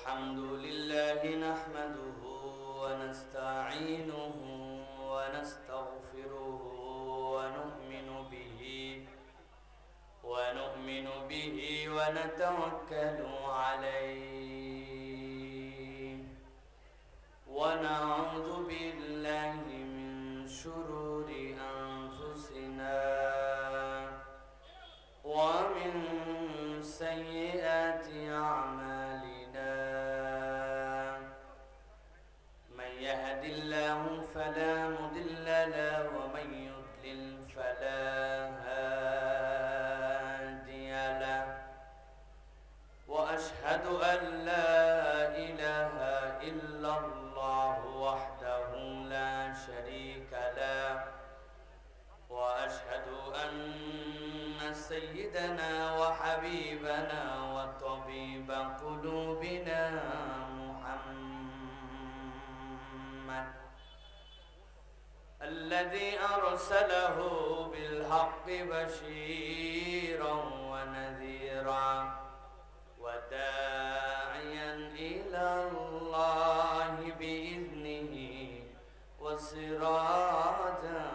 الحمد لله نحمده ونستعينه ونستغفره ونؤمن به ونتوكل عليه ونعوذ بالله من شرور أنفسنا ومن سيئات أعمالنا من يهد الله فلا مضل له ومن يضلل فلا هادي له وأشهد أن لا إله إلا الله وحده لا شريك له وأشهد أن سيدنا وحبيبنا وطبيب قلوبنا محمد الذي أرسله بالحق بشيرا ونذيرا وداعيا إلى الله بإذنه وسراجا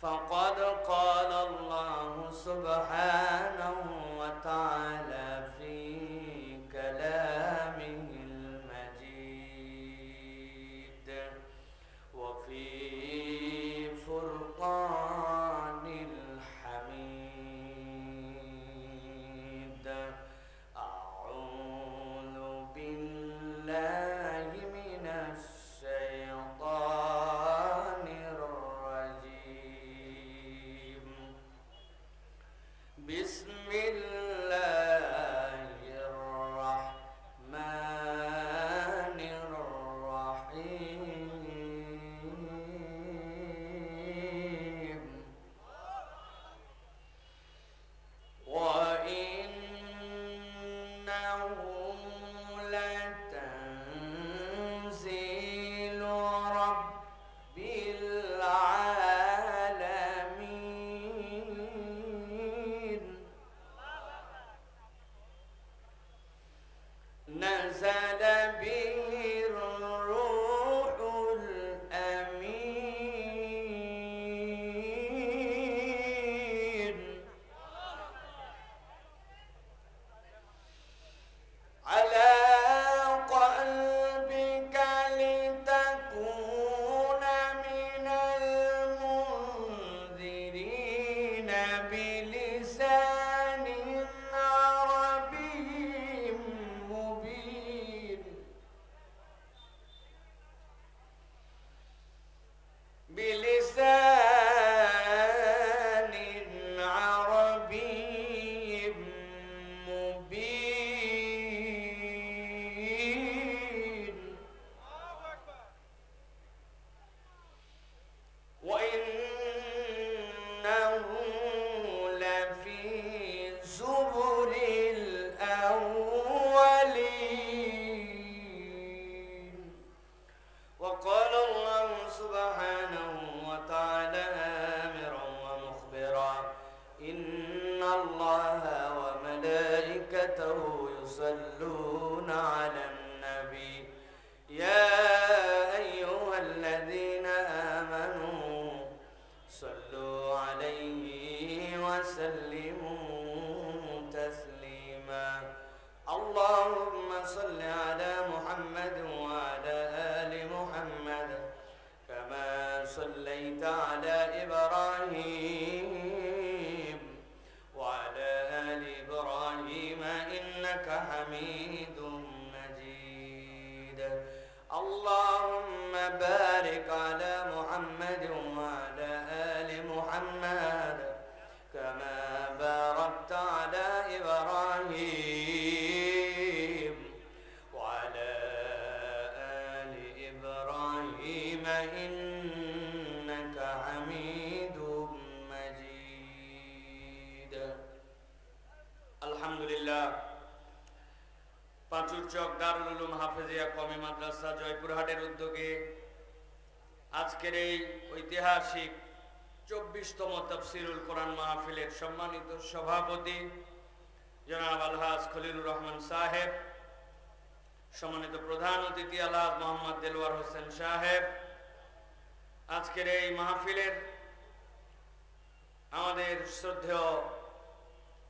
فقد قال الله سبحانه وتعالى في كلامه المجيد وفي فرقان الحميد أعوذ بالله من الشيطان الرجيم بسم الله الرحمن الرحيم وإنه لتنزيل رب العالمين نزل به الروح الأمين على قلبك لتكون من المنذرين بلسان عربي مبين بلسان عربي مبين وإنه لفي زبر الأولين وقال الله سبحانه وتعالى آمرا ومخبرا إن الله وملائكته يصلون على النبي يا أيها الذين آمنوا صلوا عليه وسلموا تسليما اللهم صل على محمد وعلى آل محمد كما صليت على إبراهيم وعلى آل إبراهيم إنك حميد مجيد اللهم بارك على محمد وعلى آل محمد كما باركت على إبراهيم وعلى آل إبراهيم إنك حميد مجيد الحمد لله পাঁচুর চক দারুল উলুম হাফেজিয়া কওমি মাদ্রাসা জয়পুরহাটের উদ্যোগে আজকের এই ঐতিহাসিক 24তম তাফসীরুল কোরআন মাহফিলের সম্মানিত সভাপতি জনাব আলহাজ খলিলুর রহমান সাহেব, সম্মানিত প্রধান অতিথি আলহাজ মোহাম্মদ দেলওয়ার হোসেন সাহেব, আজকের এই মাহফিলের আমাদের শ্রদ্ধেয়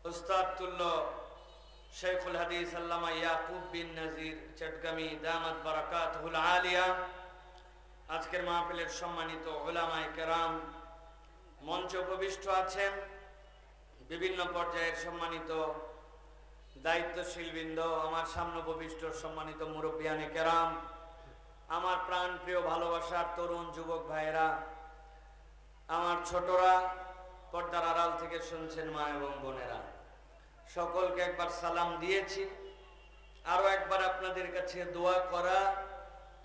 উস্তাদ তুল্য শেখুল হাদিস আল্লামা ইয়াকুব বিন নাজির চটগামি দামাত বারাকাতুহুল আলিয়া, আজকের মাহফিলের সম্মানিত উলামায়ে কেরাম, মঞ্চে উপবিষ্ট আছেন বিভিন্ন পর্যায়ের সম্মানিত দায়িত্বশীল বৃন্দ, আমার সামনে উপবিষ্ট সম্মানিত মুরব্বিয়ানে কেরাম, আমার প্রাণ প্রিয় ভালোবাসার তরুণ যুবক ভাইয়েরা, আমার ছোটরা, পর্দার আড়াল থেকে শুনছেন মা এবং বোনেরা, সকলকে একবার সালাম দিয়েছি। আরো একবার আপনাদের কাছে দোয়া করা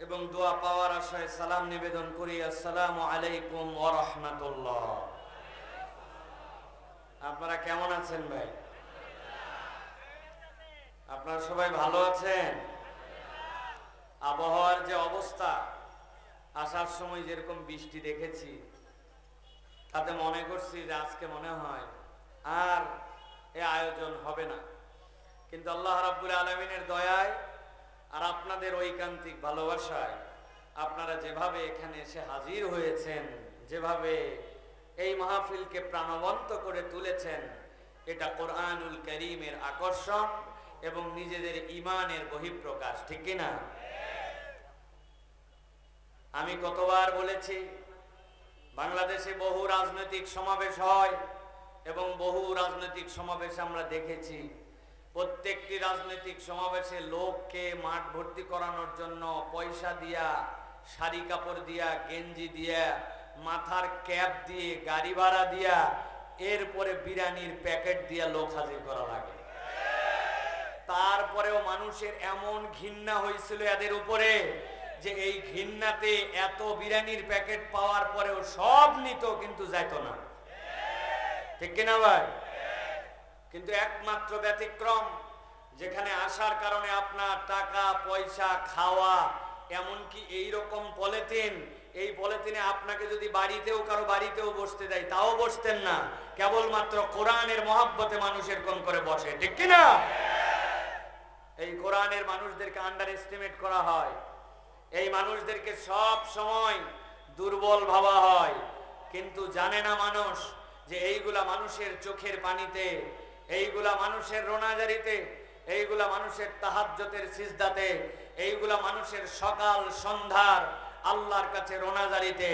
এবং দোয়া পাওয়ার আশায় সালাম নিবেদন করি। আসসালামু আলাইকুম ওয়া রাহমাতুল্লাহ। আপনারা কেমন আছেন ভাই? আপনারা সবাই ভালো আছেন? আবহাওয়ার যে অবস্থা, আসার সময় যেরকম বৃষ্টি দেখেছি, তাতে মনে করছি যে আজকে মনে হয় আর এ আয়োজন হবে না, কিন্তু আল্লাহ রাব্বুল আলামিনের দয়ায় আর আপনাদের ঐকান্তিক ভালোবাসায় আপনারা যেভাবে এখানে এসে হাজির হয়েছেন, যেভাবে এই মাহফিলকে প্রাণবন্ত করে তুলেছেন, এটা কোরআনুল কারীমের আকর্ষণ এবং নিজেদের ঈমানের বহিঃপ্রকাশ, ঠিক কি না? আমি কতবার বলেছি, বাংলাদেশে বহু রাজনৈতিক সমাবেশ হয় এবং বহু রাজনৈতিক সমাবেশ আমরা দেখেছি। প্রত্যেকটি রাজনৈতিক সমাবেশে লোককে মাঠ ভর্তি করানোর জন্য পয়সা দিয়া, শাড়ি কাপড় দিয়া, গেঞ্জি দিয়া, মাথার ক্যাপ দিয়ে, গাড়ি ভাড়া দিয়া, এরপরে বিরিয়ানির প্যাকেট দিয়া লোক হাজির করা লাগে। তারপরেও মানুষের এমন ঘৃণা হয়েছিল এদের উপরে যে এই ঘৃণাতে এত বিরিয়ানির প্যাকেট পাওয়ার পরেও সব নিত, কিন্তু যাইত না, ঠিক কিনা ভাই? কিন্তু একমাত্র ব্যতিক্রম, যেখানে আসার কারণে আপনার টাকা পয়সা, খাওয়া, এমনকি এইরকম পলিথিন, এই পলিথিনে আপনাকে যদি বাড়িতেও কারো বাড়িতেও বসতে দেয় তাও বসতেন না, কেবলমাত্র কোরআনের মহব্বতে মানুষের কোন করে বসে, ঠিক কিনা? এই কোরআনের মানুষদেরকে আন্ডার এস্টিমেট করা হয়, এই মানুষদেরকে সব সময় দুর্বল ভাবা হয়, কিন্তু জানে না মানুষ যে এইগুলা মানুষের চোখের পানিতে, এইগুলা মানুষের রোনাজারিতে, এইগুলা মানুষের তাহাজ্জুদের সিজদাতে, এইগুলা মানুষের সকাল সন্ধ্যার আল্লাহর কাছে রোনাজারিতে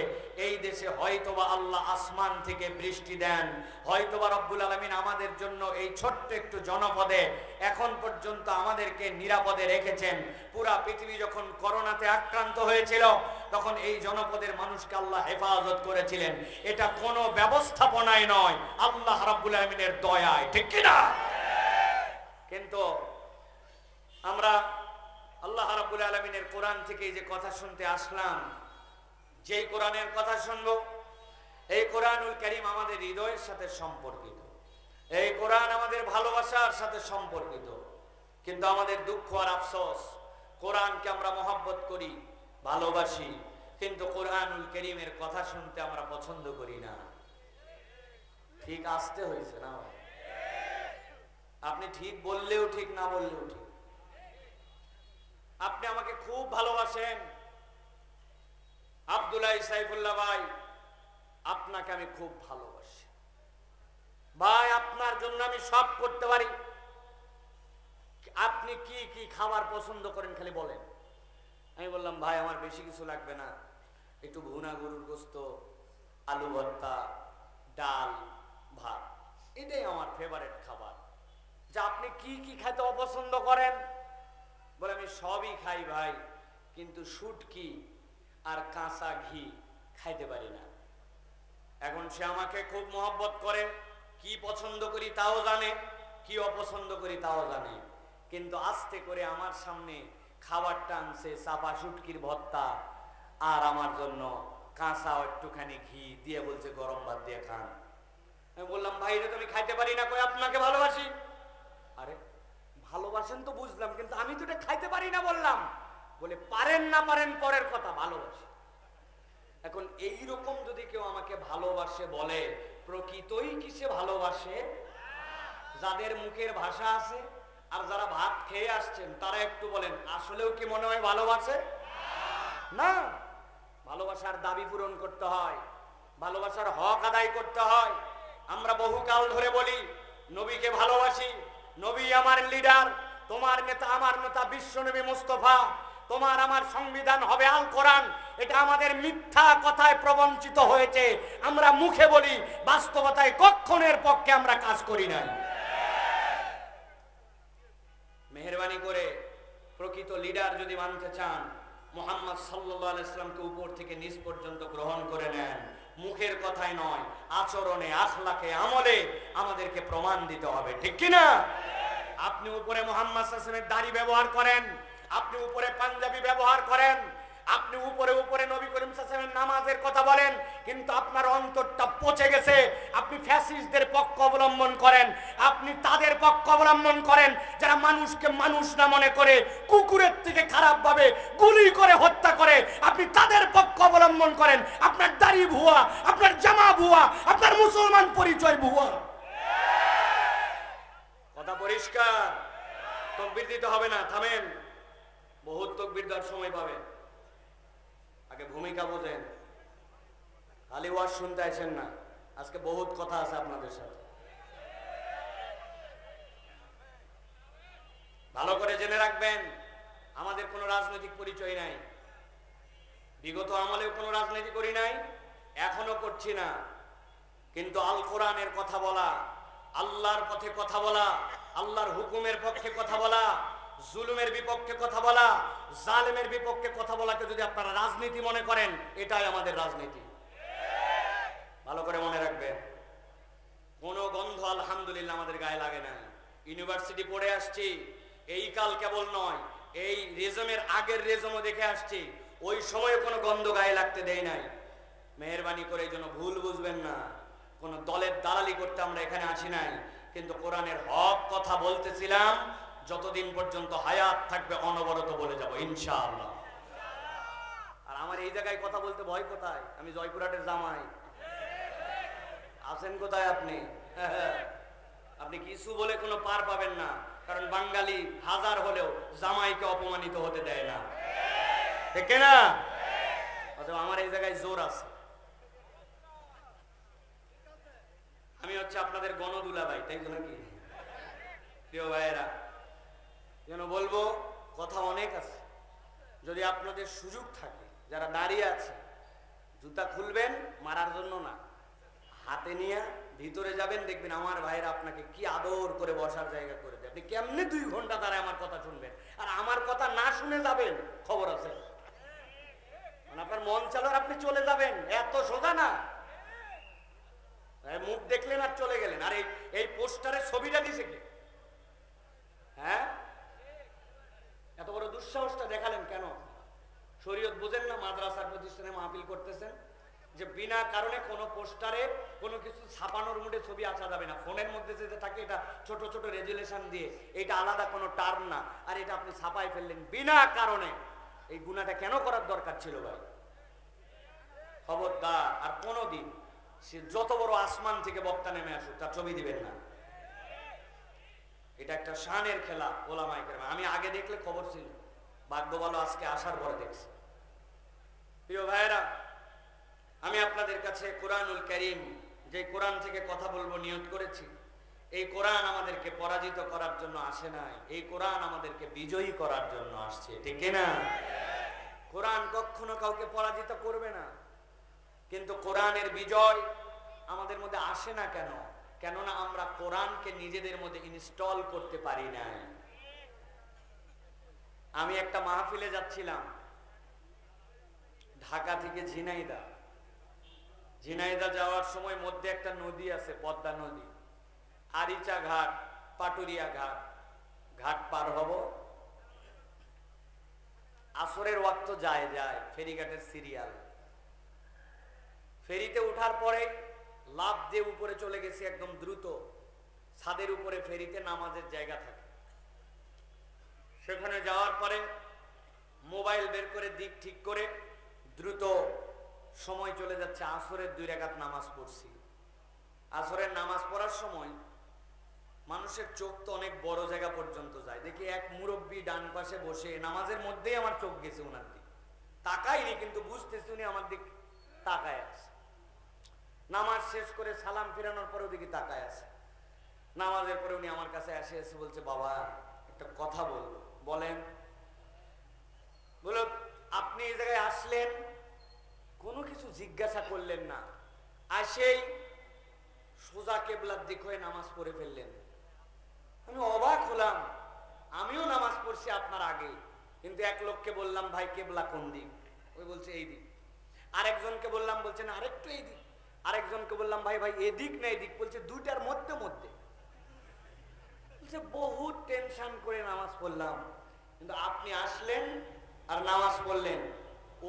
এই দেশে হয়তোবা আল্লাহ আসমান থেকে বৃষ্টি দেন, হয়তোবা রব্বুল আলামিন আমাদের জন্য এই ছোট্ট একটু জনপদে এখন পর্যন্ত আমাদেরকে নিরাপদে রেখেছেন। পুরা পৃথিবী যখন করোনাতে আক্রান্ত হয়েছিল তখন এই জনপদের মানুষকে আল্লাহ হেফাজত করেছিলেন। এটা কোনো ব্যবস্থাপনায় নয়, আল্লাহ রাব্বুল আলামিনের দয়ায়, ঠিক কি না? কিন্তু আমরা আল্লাহ রাব্বুল আলামিনের কোরআন থেকে যে কথা শুনতে আসলাম, যেই কোরআনের কথা শুনবো, এই কোরআনুল কারীম আমাদের হৃদয়ের সাথে সম্পর্কিত, এই কোরআন আমাদের ভালোবাসার সাথে সম্পর্কিত। কিন্তু আমাদের দুঃখ আর আফসোস, কোরআনকে আমরা মহব্বত করি, ভালোবাসি, কিন্তু কোরআনুল কারীমের কথা শুনতে আমরা পছন্দ করি না। ঠিক আসতে হয়েছে না ভাই? আপনি ঠিক বললেও ঠিক, না বললেও ঠিক। আপনি আমাকে খুব ভালোবাসেন, আব্দুল্লাহ সাইফুল্লাহ ভাই, আপনাকে আমি খুব ভালোবাসি ভাই, আপনার জন্য আমি সব করতে পারি। আপনি কি কি খাবার পছন্দ করেন খালি বলেন। আমি বললাম ভাই আমার বেশি কিছু লাগবে না, একটু ভুনা গরুর গোস্ত, আলু ভর্তা, ডাল, ভাত, এটাই আমার ফেভারিট খাবার। যে আপনি কি কি খাইতে অপছন্দ করেন? বলে আমি সবই খাই ভাই, কিন্তু শুটকি আর কাঁচা ঘি খাইতে পারি না। এখন সে আমাকে খুব মহব্বত করে, কি পছন্দ করি তাও জানে, কি অপছন্দ করি তাও জানে, কিন্তু আস্তে করে আমার সামনে খাবারটা আনছে চাপা শুটকির ভর্তা, আর আমার জন্য কাঁচা একটুখানি ঘি দিয়ে বলছে গরম ভাত দিয়ে খান। আমি বললাম ভাই এটা তো আমি খাইতে পারি না। কই আপনাকে ভালোবাসি। আরে ভালোবাসেন তো বুঝলাম, কিন্তু আমি তো এটা খাইতে পারি না বললাম। বলে পারেন না পারেন পরের কথা, ভালোবাসি। এখন এইরকম যদি কেউ আমাকে ভালোবাসে বলে, প্রকৃতই কি সে ভালোবাসে? যাদের মুখের ভাষা আছে আর যারা ভাত খেয়ে আসছেন তারা একটু বলেন, আসলেও কি মনে হয় ভালোবাসে? না, ভালোবাসার দাবি পূরণ করতে হয়, ভালোবাসার হক আদায় করতে হয়। আমরা বহুকাল ধরে বলি নবীকে ভালোবাসি, নবী আমার লিডার, তোমার নেতা আমার নেতা বিশ্বনবী মুস্তাফা, তোমার আমার সংবিধান হবে আল কোরআন। এটা আমাদের মিথ্যা কথায় প্রবঞ্চিত হয়েছে। আমরা মুখে বলি, বাস্তবতায় কখনের পক্ষে আমরা কাজ করি নাই। মেহেরবানি করে প্রকৃত লিডার যদি মানতে চান, মুহাম্মদ সাল্লাল্লাহু আলাইহি সাল্লামকে উপর থেকে নিচ পর্যন্ত গ্রহণ করে নেন। মুখের কথায় নয়, আচরণে, আখলাকে, আমলে আমাদেরকে প্রমাণ দিতে হবে, ঠিক কি না? আপনি উপরে মুহাম্মদ সাল্লাল্লাহু আলাইহি ওয়াসাল্লামের দাড়ি ব্যবহার করেন, আপনি উপরে পাঞ্জাবি ব্যবহার করেন, আপনি উপরে উপরে নবী করিম সাল্লাল্লাহু আলাইহি ওয়াসাল্লামের নামাজের কথা বলেন, কিন্তু আপনার অন্তরটা পচে গেছে। আপনি ফ্যাসিস্টদের পক্ষ অবলম্বন করেন, আপনি তাদের পক্ষ অবলম্বন করেন যারা মানুষকে মানুষ না মনে করে কুকুরের থেকে খারাপ ভাবে গুলি করে হত্যা করে। আপনি তাদের পক্ষ অবলম্বন করেন। আপনার দাড়ি ভুয়া, আপনার জামা ভুয়া, আপনার মুসলমান পরিচয় ভুয়া। কথা পরিষ্কার? তাকবীর দিতে হবে না, থামেন। বহুত তাকবীর দেওয়ার সময় পাবেন, আগে ভূমিকা বোঝেন। খালি ওয়াজ শুনতে আছেন না, আজকে বহুত কথা আছে আপনাদের সাথে। ভালো করে জেনে রাখবেন, আমাদের কোনো রাজনৈতিক পরিচয় নাই। বিগত আমলেও কোনো রাজনীতি করি নাই, এখনো করছি না। কিন্তু আল কোরআনের কথা বলা, আল্লাহর পথে কথা বলা, আল্লাহর হুকুমের পক্ষে কথা বলা, জুলুমের বিপক্ষে কথা বলা, জালেমের বিপক্ষে কথা বলাকে যদি আপনারা রাজনীতি মনে করেন, এটাই আমাদের রাজনীতি। ভালো করে মনে রাখবেন, কোন গন্ধ আলহামদুলিল্লাহ আমাদের গায়ে লাগে না। ইউনিভার্সিটি পড়ে আসছি, এই কাল কেবল নয়, এই রেজমের আগের রেজমও দেখে আসছি, ওই সময়ে কোনো গন্ধ গায়ে লাগতে দেয় নাই। মেহেরবানি করে এই জন্য ভুল বুঝবেন না, কোন দলের দালালি করতে আমরা এখানে আসি নাই, কিন্তু কোরআনের হক কথা বলতেছিলাম। যতদিন পর্যন্ত হায়াত থাকবে অনবরত বলে যাব ইনশাআল্লাহ। আর আমার এই জায়গায় কথা বলতে ভয় কোথায়? আমি জয়পুরহাটের জামাই। আছেন কোথায় আপনি? আপনি কিছু বলে কোনো পার পাবেন না, কারণ বাঙালি হাজার হলেও জামাইকে অপমানিত হতে দেয় না, ঠিক না? অথবা আমার এই জায়গায় জোর আছে। আমি হচ্ছে আপনাদের গণদুলা ভাই, তাই তো নাকি? প্রিয় ভাইয়েরা, যেন বলবো কথা অনেক আছে। যদি আপনাদের সুযোগ থাকে, যারা দাঁড়িয়ে আছে, জুতা খুলবেন মারার জন্য না, হাতে নিয়ে ভিতরে যাবেন, দেখবেন আমার ভাইয়েরা আপনাকে কি আদর করে বসার জায়গা করে দেয়। আপনি কেমনে 2 ঘন্টা দাঁড়ায় আমার কথা শুনবেন? আর আমার কথা না শুনে যাবেন, খবর আছে, মানে আপনার মন চালার আপনি চলে যাবেন, এত সোজা না। মুখ দেখলেন আর চলে গেলেন। আর এই পোস্টারের ছবিটা দিছে কে? হ্যাঁ, এত বড় দুঃসাহসটা দেখালেন কেন? শরীয়ত বুঝেন না? মাদ্রাসার প্রতিষ্ঠানে মাহফিল করতেছেন, যে বিনা কারণে কোনো পোস্টারে কোনো কিছু ছাপানোর মুডে ছবি আসা যাবে না। ফোনের মধ্যে যেটা থাকে এটা ছোট ছোট রেজুলেশন দিয়ে, এটা আলাদা কোনো টার্ম না, আর এটা আপনি ছাপাই ফেললেন বিনা কারণে। এই গুনাহটা কেন করার দরকার ছিল ভাই? খবরদার আর কোনোদিন সে যত বড় আসমান থেকে বক্তা নেমে আসুক, তার ছবি দিবেন না। এটা একটা শানের খেলা ওলামায়ে কেরাম। আমি আগে দেখলে খবর ছিল, ভাগ্য ভালো আজকে আসার পরে দেখছি। প্রিয় ভাইয়েরা, আমি আপনাদের কাছে কোরআনুল কারীম, যে কোরআন থেকে কথা বলবো নিয়ত করেছি, এই কোরআন আমাদেরকে পরাজিত করার জন্য আসে নাই, এই কোরআন আমাদেরকে বিজয়ী করার জন্য আসছে, ঠিক না? কোরআন কখনো কাউকে পরাজিত করবে না। কিন্তু কোরআনের বিজয় আমাদের মধ্যে আসে না কেন? কেননা আমরা কোরআনকে নিজেদের মধ্যে ইনস্টল করতে পারি না। আমি একটা মাহফিলে যাচ্ছিলাম ঢাকা থেকে ঝিনাইদা যাওয়ার সময় মধ্যে একটা নদী আছে, পদ্মা নদী, আরিচা ঘাট, পাটুরিয়া ঘাট, ঘাট পার হব, আসরের ওয়াক্ত যায় ফেরিঘাটের সিরিয়াল। ফেরিতে ওঠার পরে লাফ দিয়ে উপরে চলে গেছি একদম দ্রুত। ছাদের উপরে ফেরিতে নামাজের জায়গা থাকে, সেখানে যাওয়ার পরে মোবাইল বের করে দিক ঠিক করে দ্রুত সময় চলে যাচ্ছে, আসরের 2 রাকাত নামাজ পড়ছি। আসরের নামাজ পড়ার সময় মানুষের চোখ তো অনেক বড় জায়গা পর্যন্ত যায়। দেখি এক মুরব্বী ডান পাশে বসে নামাজের মধ্যেই আমার চোখ গেছে ওনার দিক, তাকাইনি কিন্তু বুঝতেছি উনি আমার দিক তাকায় আছে। নামাজ শেষ করে সালাম ফিরানোর পরে ওদিকে তাকায় আছে। নামাজের পরে উনি আমার কাছে এসে বলছে, বাবা একটা কথা বলবো। বলেন। বলো, আপনি এই জায়গায় আসলেন, কোনো কিছু জিজ্ঞাসা করলেন না, আসেই সোজা কেবলার দিক হয়ে নামাজ পড়ে ফেললেন। আমি অবাক হলাম। আমিও নামাজ পড়ছি আপনার আগে, কিন্তু এক লোককে বললাম ভাই কেবলা কোন দিক, ওই বলছে এই দিক। আরেকজনকে বললাম, বলছেন আরেকটু এই দিক। আরেকজনকে বললাম ভাই ভাই এদিক না এদিক, বলছে দুইটার মধ্যে মধ্যে। বলছে বহুত টেনশন করে নামাজ পড়লাম, কিন্তু আপনি আসলেন আর নামাজ পড়লেন,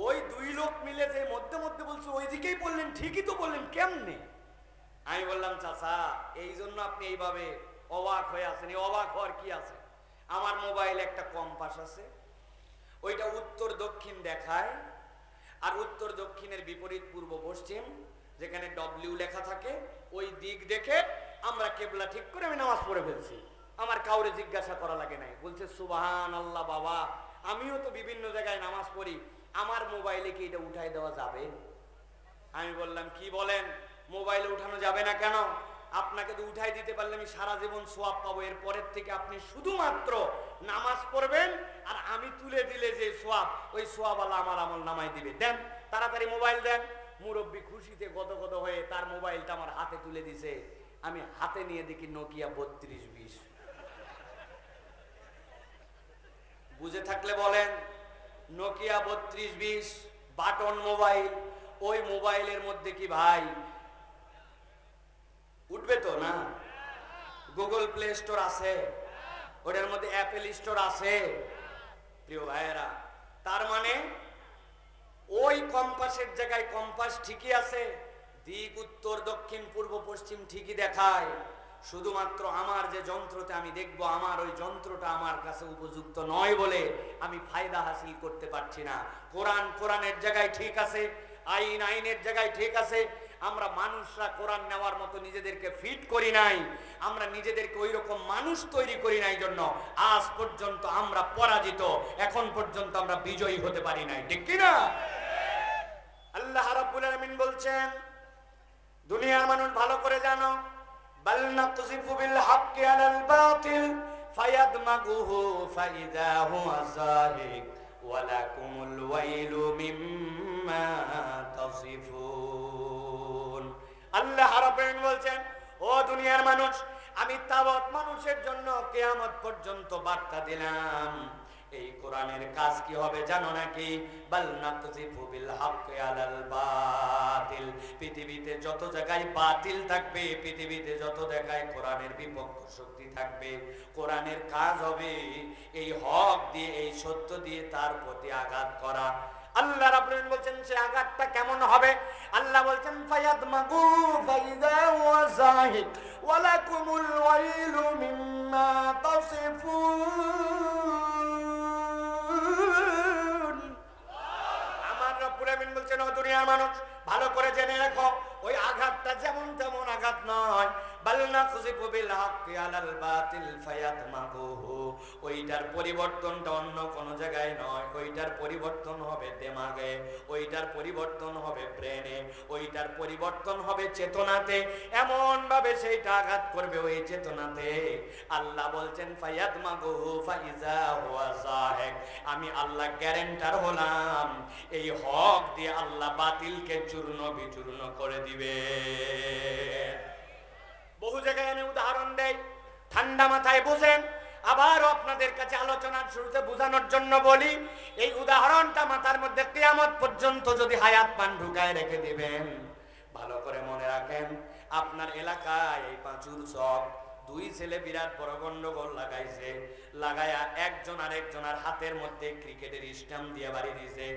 ওই দুই লোক মিলে যে মধ্যে মধ্যে বলছে ওই দিকেই বললেন, ঠিকই তো বললেন, কেমনে? আমি বললাম চাচা এই জন্য আপনি এইভাবে অবাক হয়ে আছেন। এই অবাক হওয়ার কি আছে? আমার মোবাইলে একটা কম্পাস আছে, ওইটা উত্তর দক্ষিণ দেখায়, আর উত্তর দক্ষিণের বিপরীত পূর্ব পশ্চিম যেখানে ডব্লিউ লেখা থাকে ওই দিক দেখে আমরা কেবলা ঠিক করে আমি নামাজ পড়ে ফেলছি। আমার কাউরে জিজ্ঞাসা করা লাগে নাই। বলছে সুবহানাল্লাহ বাবা, আমিও তো বিভিন্ন জায়গায় নামাজ পড়ি, আমার মোবাইলে কি এটা উঠাই দেওয়া যাবে? আমি বললাম কি বলেন, মোবাইলে উঠানো যাবে না কেন? আপনাকে তো উঠাই দিতে পারলে আমি সারা জীবন সোয়াব পাবো। এর পরের থেকে আপনি শুধুমাত্র নামাজ পড়বেন, আর আমি তুলে দিলে যে সোয়াব, ওই সোয়াব আল্লাহ আমার আমল নামাই দিবে। দেন তাড়াতাড়ি মোবাইল দেন। মুরব্বী খুশিতে গদগদ হয়ে তার মোবাইলটা আমার হাতে তুলে দিছে। আমি হাতে নিয়ে দেখি নোকিয়া 3220। বুঝে থাকলে বলেন, নোকিয়া 3220 বাটন মোবাইল। ওই মোবাইলের মধ্যে কি ভাই উঠবে তো না? গুগল প্লে স্টোর আছে, ওটার মধ্যে অ্যাপেল স্টোর আছে। প্রিয় ভাইয়েরা, তার মানে ওই কম্পাসের জায়গায় কম্পাস ঠিকই আছে, দিক উত্তর দক্ষিণ পূর্ব পশ্চিম ঠিকই দেখায়। শুধুমাত্র আমার যে যন্ত্রতে আমি দেখব, আমার ওই যন্ত্রটা আমার কাছে উপযুক্ত নয় বলে আমি ফায়দা হাসিল করতে পারছি না। কোরআন কোরআনের জায়গায় ঠিক আছে, আইন আইনের জায়গায় ঠিক আছে। আমরা মানুষরা কোরআন নেওয়ার মতো নিজেদেরকে ফিট করি নাই, আমরা নিজেদেরকে ওই রকম মানুষ তৈরি করি নাই, জন্য আজ পর্যন্ত আমরা পরাজিত, এখন পর্যন্ত আমরা বিজয়ী হতে পারি নাই। ঠিক কি না? আল্লাহ রাব্বুল আলামিন বলছেন, দুনিয়ার মানুষ ভালো করে জানো, বাল নাকযিফু বিল হাক্কি আলাল বাতিল ফায়াদমাগুহু ফাইযা হুয়া যাহিক ওয়া লাকুমুল ওয়াইলু মিম্মা তাসিফুন। আল্লাহ রাব্বুল আলামিন বলছেন, ও দুনিয়ার মানুষ, আমি তাওয়াত মানুষের জন্য কিয়ামত পর্যন্ত বার্তা দিলাম। এই কোরআনের কাজ কি হবে জানো নাকি? বাল নাকযিফু বিল হাক্কি আলাল বাতিল। পৃথিবীতে যত জায়গায় বাতিল থাকবে, পৃথিবীতে যত জায়গায় কোরআনের বিপক্ষ শক্তি থাকবে, কোরআনের কাজ হবে এই হক দিয়ে, এই সত্য দিয়ে তার প্রতি আঘাত করা। আল্লাহ রাব্বুল আলামিন বলছেন সে আঘাতটা কেমন হবে? আল্লাহ বলছেন ফায়াদমাগু ফাইযা হুয়া যাহিক ওয়া লাকুমুল ওয়াইলু মিম্মা তাসিফুন। আমার রব্বুল আলামিন বলছেন, ও দুনিয়ার মানুষ ভালো করে জেনে রাখো, ওই আঘাতটা যেমন তেমন আঘাত নয়। বাল নাকযিফু বিল হাক্কি আলাল বাতিল ফায়াদমাগুহু। ওইটার পরিবর্তনটা অন্য কোন জায়গায় নয়, ওইটার পরিবর্তন হবে দেমাগে, ওইটার পরিবর্তন হবে ব্রেনে, ওইটার পরিবর্তন হবে চেতনাতে। এমন ভাবে সেইটা আঘাত করবে ওই চেতনাতে। আল্লাহ বলছেন ফায়াদমাগুহু ফাইযা হুয়া যাহিক। আমি আল্লাহ গ্যারান্টার হলাম, এই হক দিয়ে আল্লাহ বাতিলকে চূর্ণ বিচূর্ণ করে দিবে। বহু জায়গায় আমি উদাহরণ দেই, ঠান্ডা মাথায় বুঝেন। আবার আপনাদের কাছে আলোচনার শুরুতে বোঝানোর জন্য বলি, এই উদাহরণটা মাথার মধ্যে কিয়ামত পর্যন্ত যদি হায়াত পান ঢুকায় রেখে দিবেন। ভালো করে মনে রাখেন, আপনার এলাকায় এই পাঁচুর চক দুই ছেলে বিরাট বড় গন্ডগোল লাগাইছে। লাগায়া একজন আরেকজনের হাতের মধ্যে ক্রিকেটের স্ট্যাম্প দিয়ে বাড়ি দিয়েছে।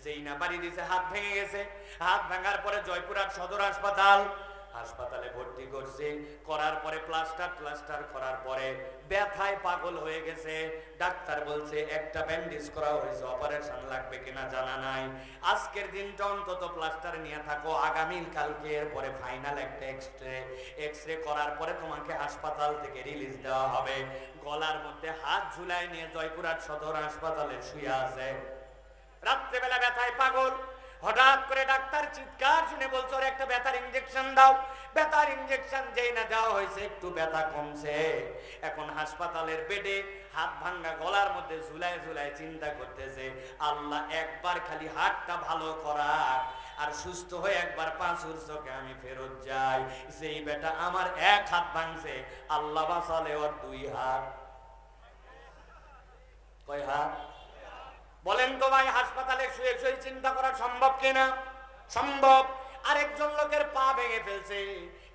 যেই না বাড়ি দিয়েছে হাত ভেঙে গেছে। হাত ভাঙার পরে জয়পুরহাট সদর হাসপাতালে ভর্তি করছে। করার পরে প্লাস্টার করার পরে ব্যথায় পাগল হয়ে গেছে। ডাক্তার বলছে একটা ব্যান্ডেজ করা হয়েছে, অপারেশন লাগবে কিনা জানা নাই। আজকের দিনটা অন্তত প্লাস্টার নিয়ে থাকো, আগামী কালকে এরপরে ফাইনাল একটা এক্সরে করার পরে তোমাকে হাসপাতাল থেকে রিলিজ দেওয়া হবে। গলার মধ্যে হাত ঝুলাই নিয়ে জয়পুরহাট সদর হাসপাতালে শুয়ে আছে। রাত্রেবেলা ব্যথায় পাগল। হঠাৎ করে ডাক্তার চিৎকার শুনে বলছে ওর একটা ব্যথার ইনজেকশন দাও। ব্যথার ইনজেকশন যেই না দেওয়া হয়েছে একটু ব্যথা কমছে। এখন হাসপাতালের বেডে হাত ভাঙ্গা গলার মধ্যে ঝুলায় ঝুলায় চিন্তা করতেছে, আল্লাহ একবার খালি হাতটা ভালো করা আর সুস্থ হয়ে একবার পাঁচুর চোখে আমি ফেরত যাই। সেই বেটা আমার এক হাত ভাঙছে, আল্লাহ বাঁচালে ওর দুই হাত। কয় হাত বলেন তো ভাই? হাসপাতালে শুয়ে শুয়ে চিন্তা করা সম্ভব কিনা? সম্ভব। আরেকজন লোকের পা ভেঙে ফেলছে,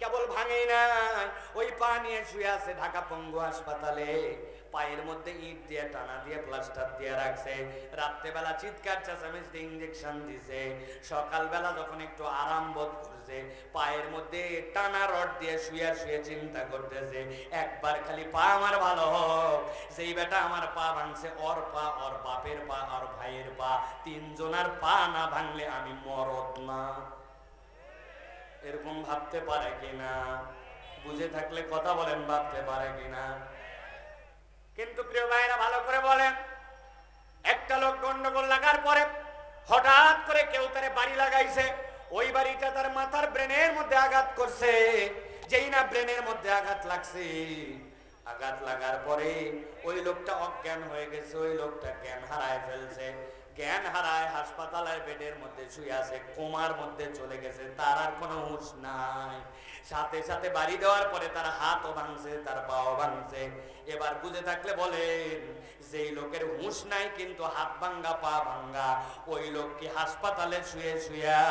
কেবল ভাঙেই নাই, ওই পা নিয়ে শুয়ে আছে ঢাকা পঙ্গু হাসপাতালে। পায়ের মধ্যে ইট দিয়ে টানা দিয়ে প্লাস্টার দিয়ে রাখছে। রাত্রেবেলা চিৎকার চেঁচামেচি দিয়ে ইঞ্জেকশন দিছে। সকালবেলা যখন একটু আরাম বোধ করছে, পায়ের মধ্যে টানা রড দিয়ে শুয়ে শুয়ে চিন্তা করতেছে, একবার খালি পা আমার ভালো হোক। যেই বেটা আমার পা ভাঙছে, ওর পা, ওর বাপের পা, ওর ভাইয়ের পা, তিনজনের পা না ভাঙলে আমি মরদ না। এরকম ভাবতে পারে কিনা? বুঝে থাকলে কথা বলেন, ভাবতে পারে কিনা? কিন্তু প্রিয় ভাইরা ভালো করে বলেন, একটা লোক গন্ডগোল লাগার পরে হঠাৎ করে কেউ তারে বাড়ি লাগাইছে। ওই বাড়িটা তার মাথার ব্রেনের মধ্যে আঘাত করছে। যেই না ব্রেনের মধ্যে আঘাত লাগছে, আঘাত লাগার পরে ওই লোকটা অজ্ঞান হয়ে গেছে। ওই লোকটা জ্ঞান হারায় ফেলছে। জ্ঞান হারায় হাসপাতালের বেডের মধ্যে শুয়ে আছে, কোমার মধ্যে চলে গেছে, তার আর কোনো হুঁশ নাই। সাথে সাথে বাড়ি দেওয়ার পরে তার হাতও ভাঙছে, তার পাও ভাঙছে। এবার বুঝে থাকলে বলেন, যেই লোকের হুঁশ নাই কিন্তু হাত ভাঙ্গা পা ভাঙ্গা, ওই লোক কি হাসপাতালে শুয়ে শুয়া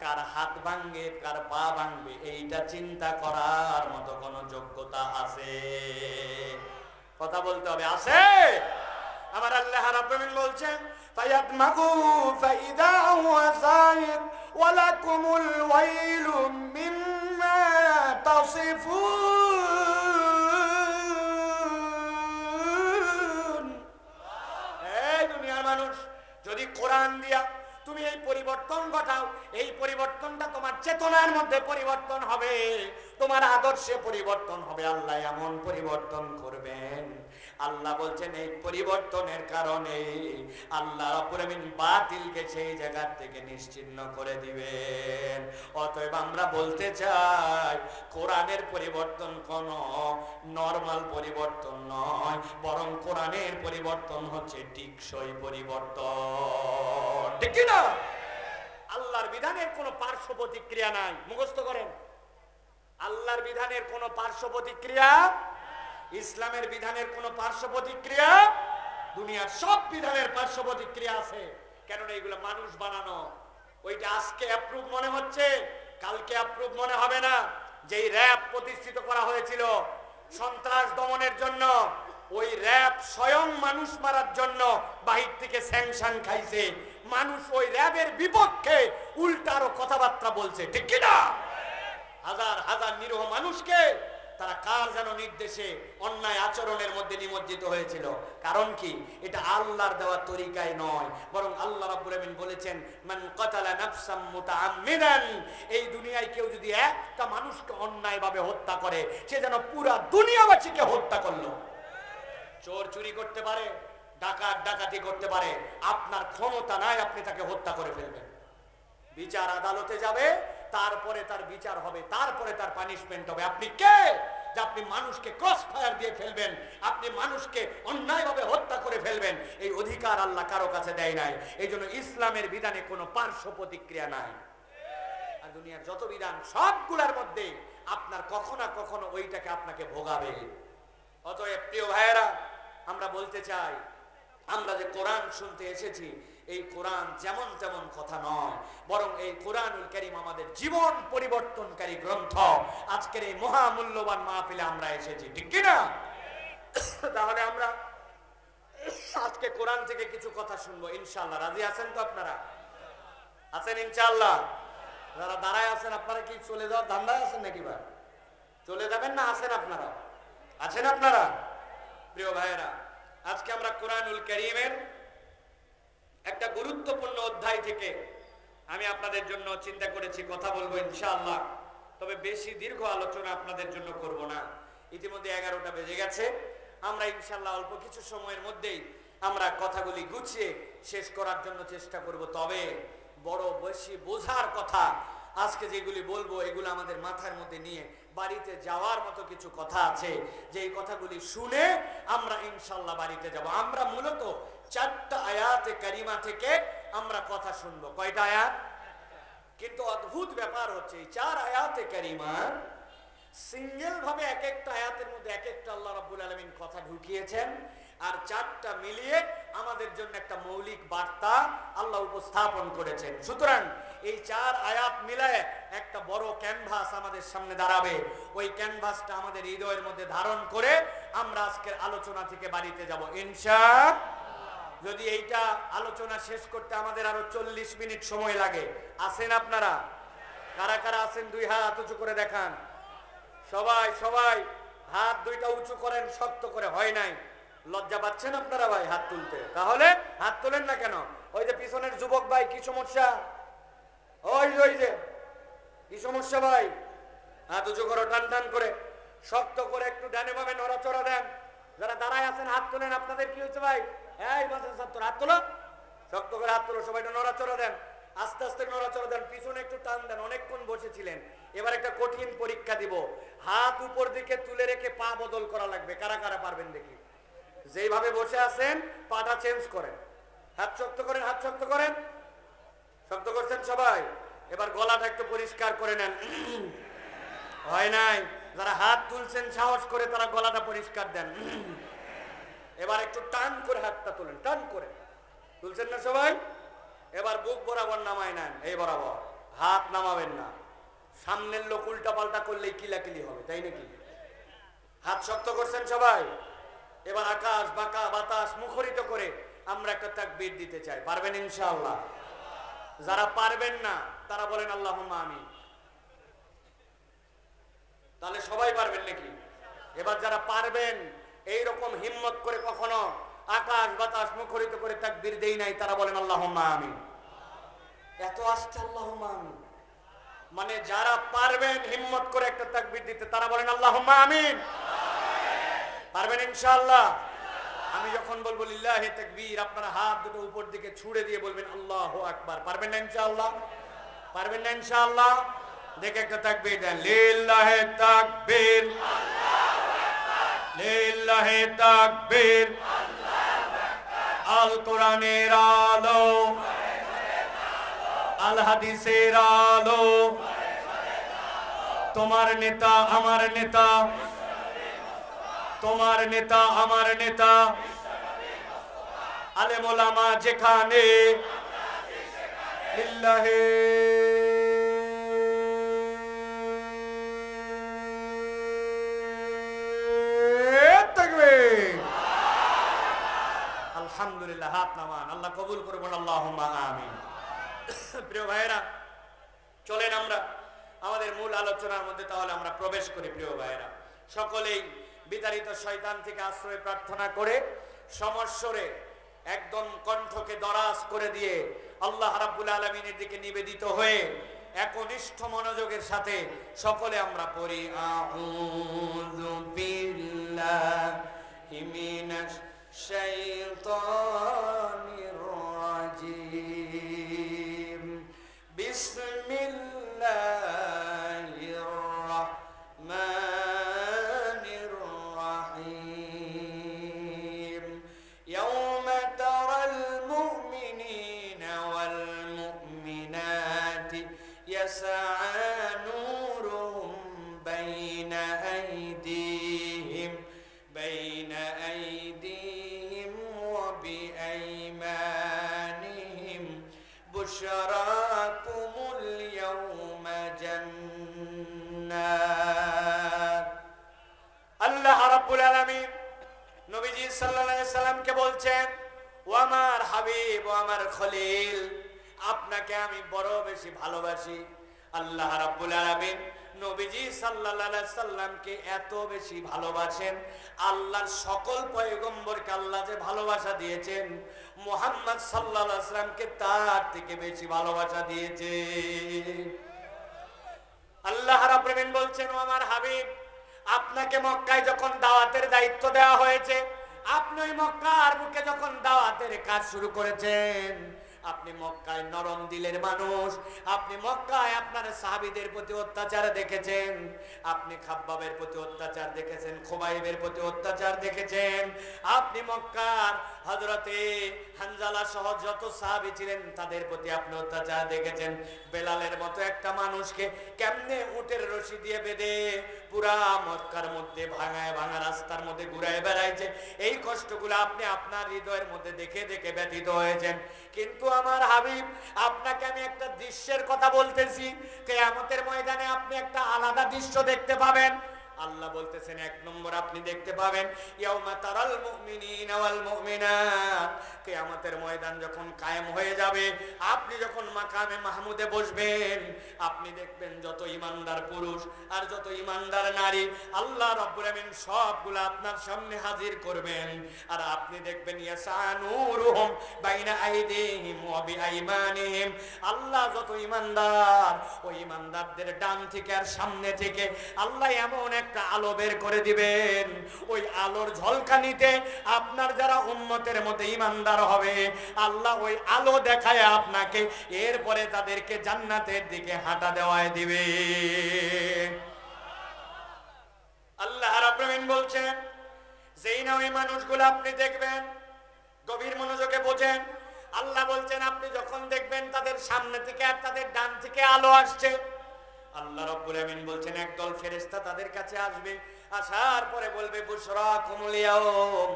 কার হাত ভাঙবে কার পা ভাঙবে এইটা চিন্তা করার মতো কোনো যোগ্যতা আছে? কথা বলতে হবে, আছে? আমার আল্লাহ রাব্বুল আলামিন বলছেন, ফায়াদমাগু ফাইদা হুয়া সাইদ ওয়ালাকুমুল ওয়াইলু মিম্মা তাসিফুন। এই দুনিয়ার মানুষ, যদি কোরআন দিয়া তুমি এই পরিবর্তন ঘটাও, এই পরিবর্তনটা তোমার চেতনার মধ্যে পরিবর্তন হবে, তোমার আদর্শে পরিবর্তন হবে। আল্লাহ এমন পরিবর্তন করবেন। আল্লাহ বলছেন এই পরিবর্তনের কারণে আল্লাহ রাব্বুল আমিন বাতিলকে সেই জায়গা থেকে নিশ্চিহ্ন করে দিবেন। অতএব আমরা বলতে চাই, কোরআনের পরিবর্তন কোনো নরমাল পরিবর্তন নয়, বরং কোরআনের পরিবর্তন হচ্ছে টিকসই পরিবর্তন। ঠিক কি না? আল্লাহর বিধানের কোনো পার্শ্ব প্রতিক্রিয়া নাই। মুখস্থ করেন, আল্লাহর বিধানের কোনো পার্শ্ব প্রতিক্রিয়া, ইসলামের বিধানের কোনো পার্শ্ব প্রতিক্রিয়া, দুনিয়ার সব বিধানের পার্শ্ব প্রতিক্রিয়া আছে। কেননা এগুলো মানুষ বানানো। ওইটা আজকে অ্যাপ্রুভ মনে হচ্ছে, কালকে অ্যাপ্রুভ মনে হবে না। যেই র‍্যাব প্রতিষ্ঠিত করা হয়েছিল সন্ত্রাস দমনের জন্য, ওই র‍্যাব স্বয়ং মানুষ মারার জন্য বাহির থেকে স্যাংশন খাইছে। মানুষ ওই র‍্যাবের বিপক্ষে উল্টা আরো কথাবার্তা বলছে। ঠিক কি না? হাজার হাজার নিরীহ মানুষকে তারা কার যেন নির্দেশে অন্যায় আচরণের মধ্যে নিমজ্জিত হয়েছিল। কারণ কি? এটা আল্লাহর দেওয়া তরিকায় নয়, বরং আল্লাহ রাব্বুল আমিন বলেছেন, মান কাতালা নাফসাম মুতাআম্মিদান, এই দুনিয়ায় কেউ যদি একটা মানুষকে অন্যায়ভাবে হত্যা করে, সে যেন পুরা দুনিয়াবাসীকে হত্যা করলো। চোর চুরি করতে পারে, ডাকাত ডাকাতি করতে পারে, আপনার ক্ষমতা নাই আপনি তাকে হত্যা করে ফেলবেন। বিচার আদালতে যাবে, তারপরে তার বিচার হবে, তারপরে তার পানিশমেন্ট হবে। আপনি কে যে আপনি মানুষকে ক্রস ফায়ার দিয়ে ফেলবেন, আপনি মানুষকে অন্যায়ভাবে হত্যা করে ফেলবেন? এই অধিকার আল্লাহ কারো কাছে দেয় নাই। এই জন্য ইসলামের বিধানে কোনো পার্শ্ব প্রতিক্রিয়া নাই। আর দুনিয়ার যত বিধান সবগুলোর মধ্যে আপনার কখনো না কখনো ওইটাকে আপনাকে ভোগাবে। অতএব প্রিয় ভাইয়েরা, আমরা বলতে চাই, আমরা যে কোরআন শুনতে এসেছি, এই কোরআন যেমন তেমন কথা নয়, বরং এই কোরআনুল কারীম আমাদের জীবন পরিবর্তনকারী গ্রন্থ। আজকের এই মহামূল্যবান মাহফিলে আমরা এসেছি, ঠিক কি না? তাহলে আমরা আজকে কোরআন থেকে কিছু কথা শুনবো ইনশাআল্লাহ। রাজি আছেন তো আপনারা? আছেন ইনশাআল্লাহ? যারা দাঁড়ায় আছেন, আপনারা কি চলে যাওয়ার ধান্দায় আছেন নাকি? বা চলে যাবেন না? আছেন আপনারা? আছেন আপনারা? প্রিয় ভাইয়েরা, আজকে আমরা কোরআনুল কারীমের একটা গুরুত্বপূর্ণ অধ্যায় থেকে আমি আপনাদের জন্য চিন্তা করেছি কথা বলবো ইনশাআল্লাহ। তবে বেশি দীর্ঘ আলোচনা আপনাদের জন্য করব না, ইতিমধ্যে 11টা বেজে গেছে। আমরা ইনশাআল্লাহ অল্প কিছু সময়ের মধ্যেই আমরা কথাগুলি গুছিয়ে শেষ করার জন্য চেষ্টা করব। তবে বড় বেশি বোঝার কথা আজকে যেগুলি বলবো এগুলো আমাদের মাথার মধ্যে নিয়ে বাড়িতে যাওয়ার মতো কিছু কথা আছে, যে এই কথাগুলি শুনে আমরা ইনশাআল্লাহ বাড়িতে যাব। আমরা মূলত 4টা আয়াতে কারিমা থেকে আমরা কথা শুনবো। কয়টা আয়াত? কিন্তু অদ্ভুত ব্যাপার হচ্ছে এই 4 আয়াতে কারিমা সিঙ্গেল ভাবে এক একটা আয়াতের মধ্যে এক একটা আল্লাহ রাব্বুল আলামিন কথা ঢুকিয়েছেন, আর 4টা মিলিয়ে আমাদের জন্য একটা মৌলিক বার্তা আল্লাহ উপস্থাপন করেছেন। সুতরাং এই 4 আয়াত মিলায় একটা বড় ক্যানভাস আমাদের সামনে দাঁড়াবে। ওই ক্যানভাসটা আমাদের হৃদয়ের মধ্যে ধারণ করে আমরা আজকের আলোচনা থেকে বাড়িতে যাব ইনশাআল্লাহ। যদি এইটা আলোচনা শেষ করতে আমাদের আরো 40 মিনিট সময় লাগে, আছেন আপনারা? কারা কারা আছেন? 2 হাত উঁচু করে দেখান। সবাই সবাই হাত 2টা উঁচু করেন, শক্ত করে। হয় নাই? লজ্জা পাচ্ছেন আপনারা ভাই হাত তুলতে? তাহলে হাত তোলেন না কেন? ওই যে পিছনের যুবক ভাই, কি সমস্যা? ওই যে কি সমস্যা ভাই? হাত উঁচু করো, টান টান করে, শক্ত করে, একটু ডানে বামে নড়াচড়া দেন। যারা দাঁড়ায় আছেন হাত তোলেন। আপনাদের কি হচ্ছে ভাই? এই মাদ্রাসা ছাত্র, হাত তোলো, শক্ত করে হাত তোলো। সবাই নড়াচড়া দেন, আস্তে আস্তে নড়াচড়া দেন, পিছনে একটু টান দেন। অনেকক্ষণ বসেছিলেন, এবার একটা কঠিন পরীক্ষা দিব। হাত উপর দিকে তুলে রেখে পা বদল করা লাগবে। কারা কারা পারবেন দেখি? যেইভাবে বসে আছেন পাটা চেঞ্জ করেন, হাত শক্ত করেন, হাত শক্ত করেন। শক্ত করছেন সবাই? এবার গলাটা একটু পরিষ্কার করে নেন। হয় নাই? যারা হাত তুলছেন সাহস করে তারা গলাটা পরিষ্কার দেন। এবার একটু টান করে হাতটা তোলেন, টান করে। তুলছেন না সবাই? এবার বুক বরাবর নামায় নেন, এই বরাবর। হাত নামাবেন না, সামনের লোক উল্টা পাল্টা করলেই কিলাকিলি হবে, তাই নাকি? হাত শক্ত করছেন সবাই? এবার আকাশ বাঁকা বাতাস মুখরিত করে আমরা একটা তাকবীর দিতে চাই। পারবেন ইনশাআল্লাহ? যারা পারবেন না তারা বলেন আল্লাহুম্মা আমিন। তাহলে সবাই পারবেন নাকি? এবার যারা পারবেন, এইরকম হিম্মত করে কখনো আকাশ বাতাস মুখরিত করে তাকবীর দেই নাই, তারা বলেন আল্লাহুম্মা আমিন। এত আসছে আল্লাহুম্মা আমিন মানে যারা পারবেন হিম্মত করে একটা তাকবীর দিতে তারা বলেন আল্লাহুম্মা আমিন। পারবেন ইনশাআল্লাহ? আমি যখন বলবো লিল্লাহি তাকবীর, আপনারা হাত দুটো উপর দিকে ছুড়ে দিয়ে বলবেন আল্লাহু আকবার। পারবেন না ইনশাআল্লাহ? পারবেন না ইনশাআল্লাহ? দেখে একটা তাকবীর দেন, লিল্লাহি তাকবীর, আল্লাহু আকবার, লিল্লাহি তাকবীর, আল্লাহু আকবার। আল কোরআনের আলো, আল হাদিসের আলো, তোমার নেতা আমার নেতা, তোমার নেতা আমার নেতা, আলেম ওলামা যেখানে, লিল্লাহি তাকবীর। আলহামদুলিল্লাহ। হাত নামান, আল্লাহ কবুল করবেন, আল্লাহুম্মা আমিন। প্রিয় ভাইয়েরা, চলেন আমরা আমাদের মূল আলোচনার মধ্যে তাহলে আমরা প্রবেশ করি। প্রিয় ভাইয়েরা, সকলেই বিতাড়িত শয়তান থেকে আশ্রয় প্রার্থনা করে সমস্বরে একদম কণ্ঠকে দরাজ করে দিয়ে আল্লাহ রাব্বুল আলামিনের দিকে নিবেদিত হয়ে একনিষ্ঠ মনোযোগের সাথে সকলে আমরা পড়ি, আউযু বিল্লাহি মিনাশ শাইতানির রাজিম, বিসমিল্লাহির রাহমানির রাহিম। ইয়াওমা তারাল মুমিনিনা ওয়াল মুমিনাতি ইয়াসআ নূরুহুম বাইনা আইদিহিম ওয়া বিআইমানিহিম, বুশরাকুমুল ইয়াওমা জান্নাত। আল্লাহ রাব্বুল আলামিন নবীজি সাল্লাল্লাহু আলাইহি সাল্লামকে বলছেন, ও আমার হাবিব, ও আমার খলিল, আপনাকে আমি বড় বেশি ভালোবাসি। আল্লাহ রাব্বুল আলামিন নবীজি সাল্লাল্লাহু আলাইহি সাল্লামকে এত বেশি ভালোবাসেন, আল্লাহর সকল পয়গম্বরকে আল্লাহ যে ভালোবাসা দিয়েছেন, মুহাম্মদ সাল্লাল্লাহু আলাইহি সাল্লামকে তার থেকে বেশি ভালোবাসা দিয়েছে। আল্লাহ রাব্বুল আলামিন বলছেন, ও আমার হাবিব, আপনাকে মক্কায় যখন দাওয়াতের দায়িত্ব দেওয়া হয়েছে, আপনি ওই মক্কার বুকে যখন দাওয়াতের কাজ শুরু করেছেন, আপনি মক্কায় নরম দিলের মানুষ, আপনি মক্কায় আপনার সাহাবীদের প্রতি অত্যাচার দেখেছেন, আপনি খাব্বাবের প্রতি অত্যাচার দেখেছেন, খুবাইবের প্রতি অত্যাচার দেখেছেন, আপনি মক্কার হযরতে হানজালা সহ যত সাহাবী ছিলেন তাদের প্রতি আপনি অত্যাচার দেখেছেন। বেলালের মতো একটা মানুষকে কেমনে উটের রশি দিয়ে বেঁধে পুরা মক্কার মধ্যে ভাঙায় ভাঙা রাস্তার মধ্যে ঘুরায় বেড়াইছে, এই কষ্টগুলো আপনি আপনার হৃদয়ের মধ্যে দেখে দেখে ব্যথিত হয়েছেন। কিন্তু আমার হাবিব, আপনাকে আমি একটা দৃশ্যের কথা বলতেছি, কিয়ামতের ময়দানে আপনি একটা আলাদা দৃশ্য দেখতে পাবেন। আল্লাহ বলতেছেন, এক নম্বর আপনি দেখতে পাবেন ইয়াউমা তারাল মুমিনিনা ওয়াল মুমিনাত, কিয়ামতের ময়দান যখন কায়েম হয়ে যাবে, আপনি যখন মাকামে মাহমুদে বসবেন, আপনি দেখবেন যত ঈমানদার পুরুষ আর যত ঈমানদার নারী আল্লাহ রাব্বুল আমিন সবগুলো আপনার সামনে হাজির করবেন। আর আপনি দেখবেন ইয়াসানুরুহুম বাইনা আইদিহিম ওয়া বিআইমানিহিম, আল্লাহ যত ঈমানদার, ওই ঈমানদারদের ডান থেকে আর সামনে থেকে আল্লাহ এমন একটা আলো বের করে দিবেন, ওই আলোর ঝলকানিতে আপনার যারা উম্মতের মধ্যে ঈমানদার হবে, আল্লাহ ওই আলো দেখায় আপনাকে, এরপরে তাদেরকে জান্নাতের দিকে হাঁটা দেওয়ায় দিবে। আল্লাহ রাব্বুল আমিন বলছেন, যেই না ওই মানুষগুলো আপনি দেখবেন, গভীর মনোযোগে বোঝেন, আল্লাহ বলছেন আপনি যখন দেখবেন তাদের সামনে থেকে আর তাদের ডান থেকে আলো আসছে, আল্লাহ রাব্বুল আমিন বলছেন একদল ফেরেশতা তাদের কাছে আসবে, আসার পরে বলবে বুশরাকুমুল ইয়াউম,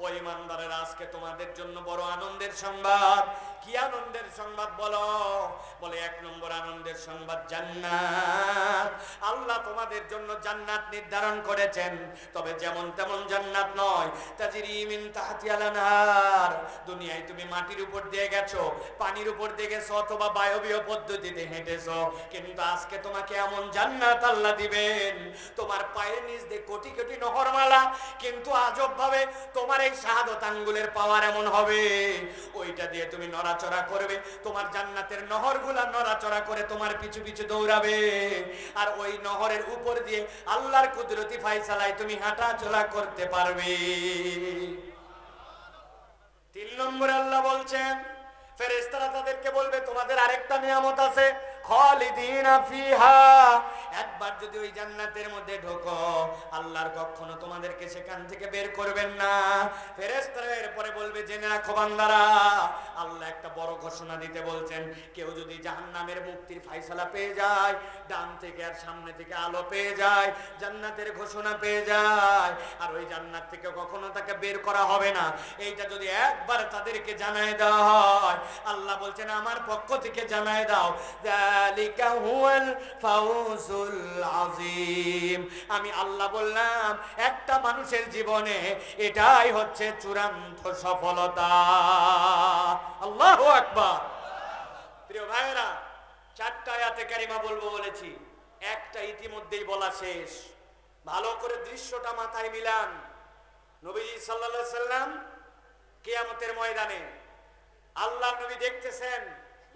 ও ঈমানদারেরা আজকে তোমাদের জন্য বড় আনন্দের সংবাদ। কি আনন্দের সংবাদ বলো? বলে এক নম্বর আনন্দের সংবাদ জান্নাত, আল্লাহ তোমাদের জন্য জান্নাত নির্ধারণ করেছেন, তবে যেমন তেমন জান্নাত নয়, তাজরি মিন তাহতিহাল আনহার, দুনিয়ায় তুমি মাটির উপর দিয়ে গেছো, পানির উপর দিয়ে গেছো, অথবা বায়বীয় পদ্ধতিতে হেঁটেছো, কিন্তু আজকে তোমাকে এমন জান্নাত আল্লাহ দিবেন, তোমার পায়ের নিচ দিয়ে কোটি কোটি নহরমালা, কিন্তু আজব ভাবে তোমার এই শাহাদাত আঙ্গুলের পাওয়ার এমন হবে, ওইটা দিয়ে তুমি নড়াচড়া করবে, তোমার জান্নাতের নহরগুলা নড়াচড়া করে তোমার পিছু পিছু দৌড়াবে, আর ওই নহরের উপর দিয়ে আল্লাহর কুদরতি ফায়সালায় তুমি হাঁটা চলা করতে পারবে। তিন নম্বরে আল্লাহ বলছেন, ফেরেশতারা তাদেরকে বলবে তোমাদের আরেকটা নিয়ামত আছে, খালিদিনা ফিহা, একবার যদি ওই জান্নাতের মধ্যে ঢোকো, আল্লাহর কখনো তোমাদেরকে সেখান থেকে বের করবেন না। ফেরেশতারা এরপরে বলবে, জেনে রাখো বান্দারা, আল্লাহ একটা বড় ঘোষণা দিতে বলছেন, কেউ যদি জাহান্নামের মুক্তির ফায়সালা পেয়ে যায়, ডান থেকে আর সামনে থেকে আলো পেয়ে যায়, জান্নাতের ঘোষণা পেয়ে যায়, আর ওই জান্নাত থেকে কখনো তাকে বের করা হবে না, এইটা যদি একবার তাদেরকে জানায় দেওয়া হয়, আল্লাহ বলছেন আমার পক্ষ থেকে জানায় দাও, যালিকা হুয়াল ফাউজুল আযীম, আমি আল্লাহ বললাম একটা মানুষের জীবনে এটাই হচ্ছে চূড়ান্ত সফলতা। আল্লাহু আকবার। প্রিয় ভাইরা, চারটা আয়াতে কারিমা বলবো বলেছি, একটা ইতিমধ্যেই বলা শেষ, ভালো করে দৃশ্যটা মাথায় মিলান। নবীজি সাল্লাল্লাহু আলাইহি সাল্লাম কিয়ামতের ময়দানে আল্লাহ নবী দেখতেছেন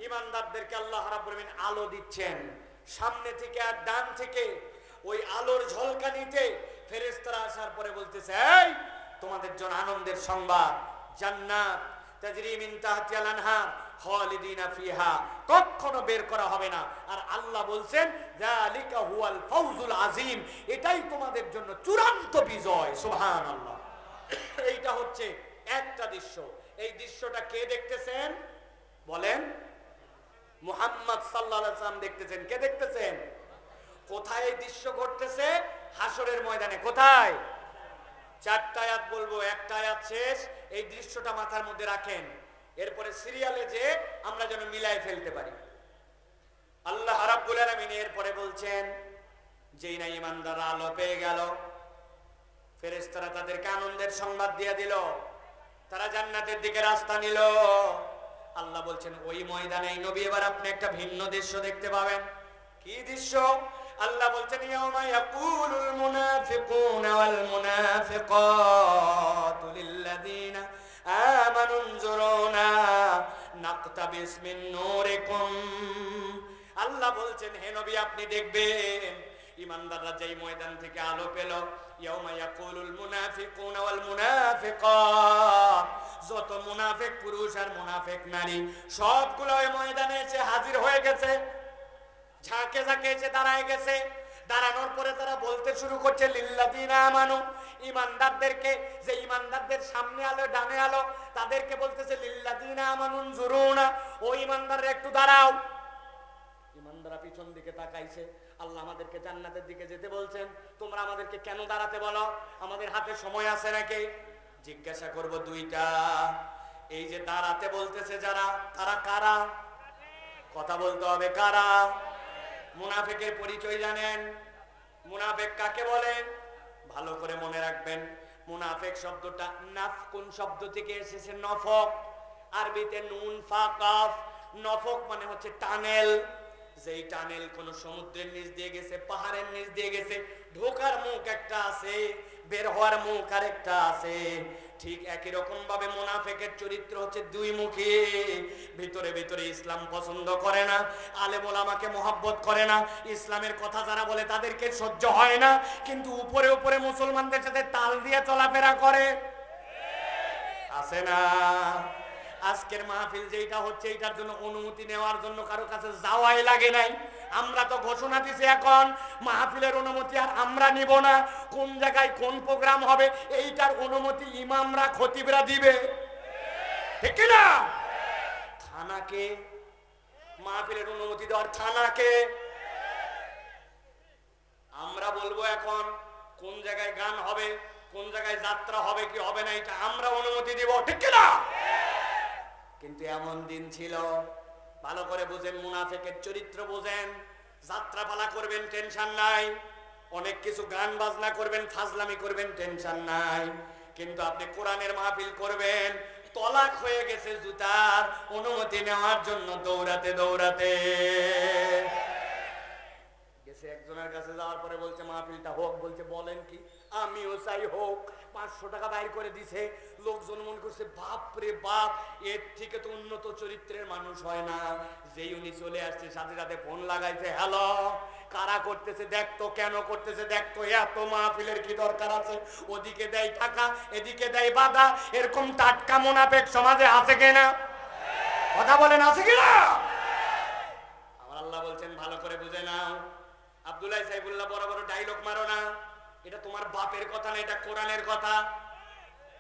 ঈমানদারদেরকে আল্লাহ রাব্বুল আমিন আলো দিচ্ছেন, সামনে থেকে আর ডান থেকে ওই আলোর ঝলকানিতে ফেরেশতারা আসার পরে বলতেছে, এই তোমাদের জন্য আনন্দের সংবাদ, জান্নাত তাজরি মিন তাহতিহাল আনহার খালিদিনা ফিহা, কখনো বের করা হবে না। আর আল্লাহ বলছেন যালিকা হুয়াল ফাউজুল আযীম, এটাই তোমাদের জন্য চূড়ান্ত বিজয়। সুবহানাল্লাহ। এইটা হচ্ছে একটা দৃশ্য। এই দৃশ্যটা কে দেখতেছেন বলেন? মুহাম্মদ সাল্লাল্লাহু আলাইহি ওয়াসাল্লাম দেখতেছেন। কে দেখতেছেন? কোথায় এই দৃশ্য ঘটতেছে? হাসরের ময়দানে। কোথায়? চারটা আয়াত বলবো, একটা আয়াত শেষ, এই দৃশ্যটা মাথার মধ্যে রাখেন, এরপরে সিরিয়ালে যে আমরা যেন মিলাই ফেলতে পারি। আল্লাহ রাব্বুল আলামিন এরপরে বলছেন, যেই না ঈমানদাররা আলো পেয়ে গেল, ফেরেশতারা তাদেরকে আনন্দের সংবাদ দিয়ে দিল, তারা জান্নাতের দিকে রাস্তা নিল। আল্লাহ বলছেন ওই ময়দানে নবী এবার আপনি একটা ভিন্ন দৃশ্য দেখতে পাবেন। কি দৃশ্য? আল্লাহ বলছেন ইয়াউমা ইয়াকুলুল মুনাফিকুনা ওয়াল মুনাফিকাতু লিল্লাযিনা আমানু নজুরুনা নাকতাবিস মিন নূরিকুম। আল্লাহ বলছেন হে নবী আপনি দেখবেন ঈমানদাররা যেই ময়দান থেকে আলো পেল, ইয়াউমা ইয়াকুলুল মুনাফিকুনা ওয়াল মুনাফিকাত, যত মুনাফিক পুরুষ আর মুনাফিক নারী সবগুলো ওই ময়দানে এসে হাজির হয়ে গেছে, ঝাঁকে ঝাঁকে এসে দাঁড়ায় গেছে। দাঁড়ানোর পরে তারা বলতে শুরু করছে লিল্লাযিনা আমানু, ঈমানদারদেরকে, যে ঈমানদারদের সামনে আলো ডানে আলো তাদেরকে বলতেছে লিল্লাযিনা আমানু নজুরুনা, ও ঈমানদাররা একটু দাঁড়াও। ঈমানদাররা পিছন দিকে তাকাইছে, আল্লাহ আমাদেরকে জান্নাতের দিকে যেতে বলছেন, তোমরা আমাদেরকে কেন দাঁড়াতে বলো, আমাদের হাতে সময় আছে নাকি? জিজ্ঞাসা করব দুইটা, এই যে দাঁড়াতে বলতেছে যারা, তারা কারা? কথা বলতে হবে কারা? মুনাফিকের পরিচয় জানেন? মুনাফিক কাকে বলে? ভালো করে মনে রাখবেন, মুনাফিক শব্দটা নাফকুন শব্দ থেকে এসেছে নফক, আরবিতে নুন ফা কাফ। নফক মানে হচ্ছে টানেল, যেই টানেল কোন সমুদ্রের নিচ দিয়ে গেছে, পাহাড়ের নিচ দিয়ে গেছে, ঢোকার মুখ একটা আছে, বের হওয়ার মুখ আরেকটা আছে। ঠিক একই রকম ভাবে মুনাফিকের চরিত্র হচ্ছে দুই মুখী। ভিতরে ভিতরে ইসলাম পছন্দ করে না, আলেম ওলামাকে মহব্বত করে না, ইসলামের কথা যারা বলে তাদেরকে সহ্য হয় না, কিন্তু উপরে উপরে মুসলমানদের সাথে তাল দিয়ে চলাফেরা করে, আছে না? আজকের মাহফিল যেটা হচ্ছে এটার জন্য অনুমতি নেওয়ার জন্য কারো কাছে যাওয়াই লাগে নাই। আমরা তো ঘোষণা দিছি এখন মাহফিলের অনুমতি আর আমরা নিব না, কোন জায়গায় কোন প্রোগ্রাম হবে এইটার অনুমতি ইমামরা খতিবরা দিবে, ঠিক কি না? থানাকে মাহফিলের অনুমতি দেওয়ার থানাকে। আমরা বলবো এখন কোন জায়গায় গান হবে, কোন জায়গায় যাত্রা হবে কি হবে না, এটা আমরা অনুমতি দিব, ঠিক কি না? কিন্তু এমন দিন ছিল, ভালো করে বুঝেন, মুনাফিকের চরিত্র বুঝেন। যাত্রা পালা করবেন টেনশন নাই, অনেক কিছু গান বাজনা করবেন, ফাজলামি করবেন, টেনশন নাই। কিন্তু আপনি কোরআনের মাহফিল করবেন, তলাক হয়ে গেছে জুতার অনুমতি নেওয়ার জন্য দৌড়াতে দৌড়াতে গেছে। একজনের কাছে যাওয়ার পরে বলছে মাহফিলটা হোক, বলছে বলেন কি? আমিও চাই হোক। 500 টাকা বাইর করে দিছে। লোকজন মনে করছে বাপ রে বাপ, এর থেকে তো উন্নত চরিত্রের মানুষ হয় না। যেই উনি চলে আসছে সাথে সাথে ফোন লাগাইছে, হ্যালো কারা করতেছে দেখতো, কেন করতেছে দেখতো, এত মাহফিলের কি দরকার আছে? ওদিকে দেয় টাকা, এদিকে দেয় বাধা। এরকম টাটকা মুনাফিক সমাজে আছে কিনা? কথা বলেন আছে কিনা? আমার আল্লাহ বলছেন ভালো করে বুঝে নাও, আব্দুল্লাহ সাইফুল্লাহ বড় বড় ডায়লগ মারো না, এটা তোমার বাপের কথা না, এটা কোরআনের কথা।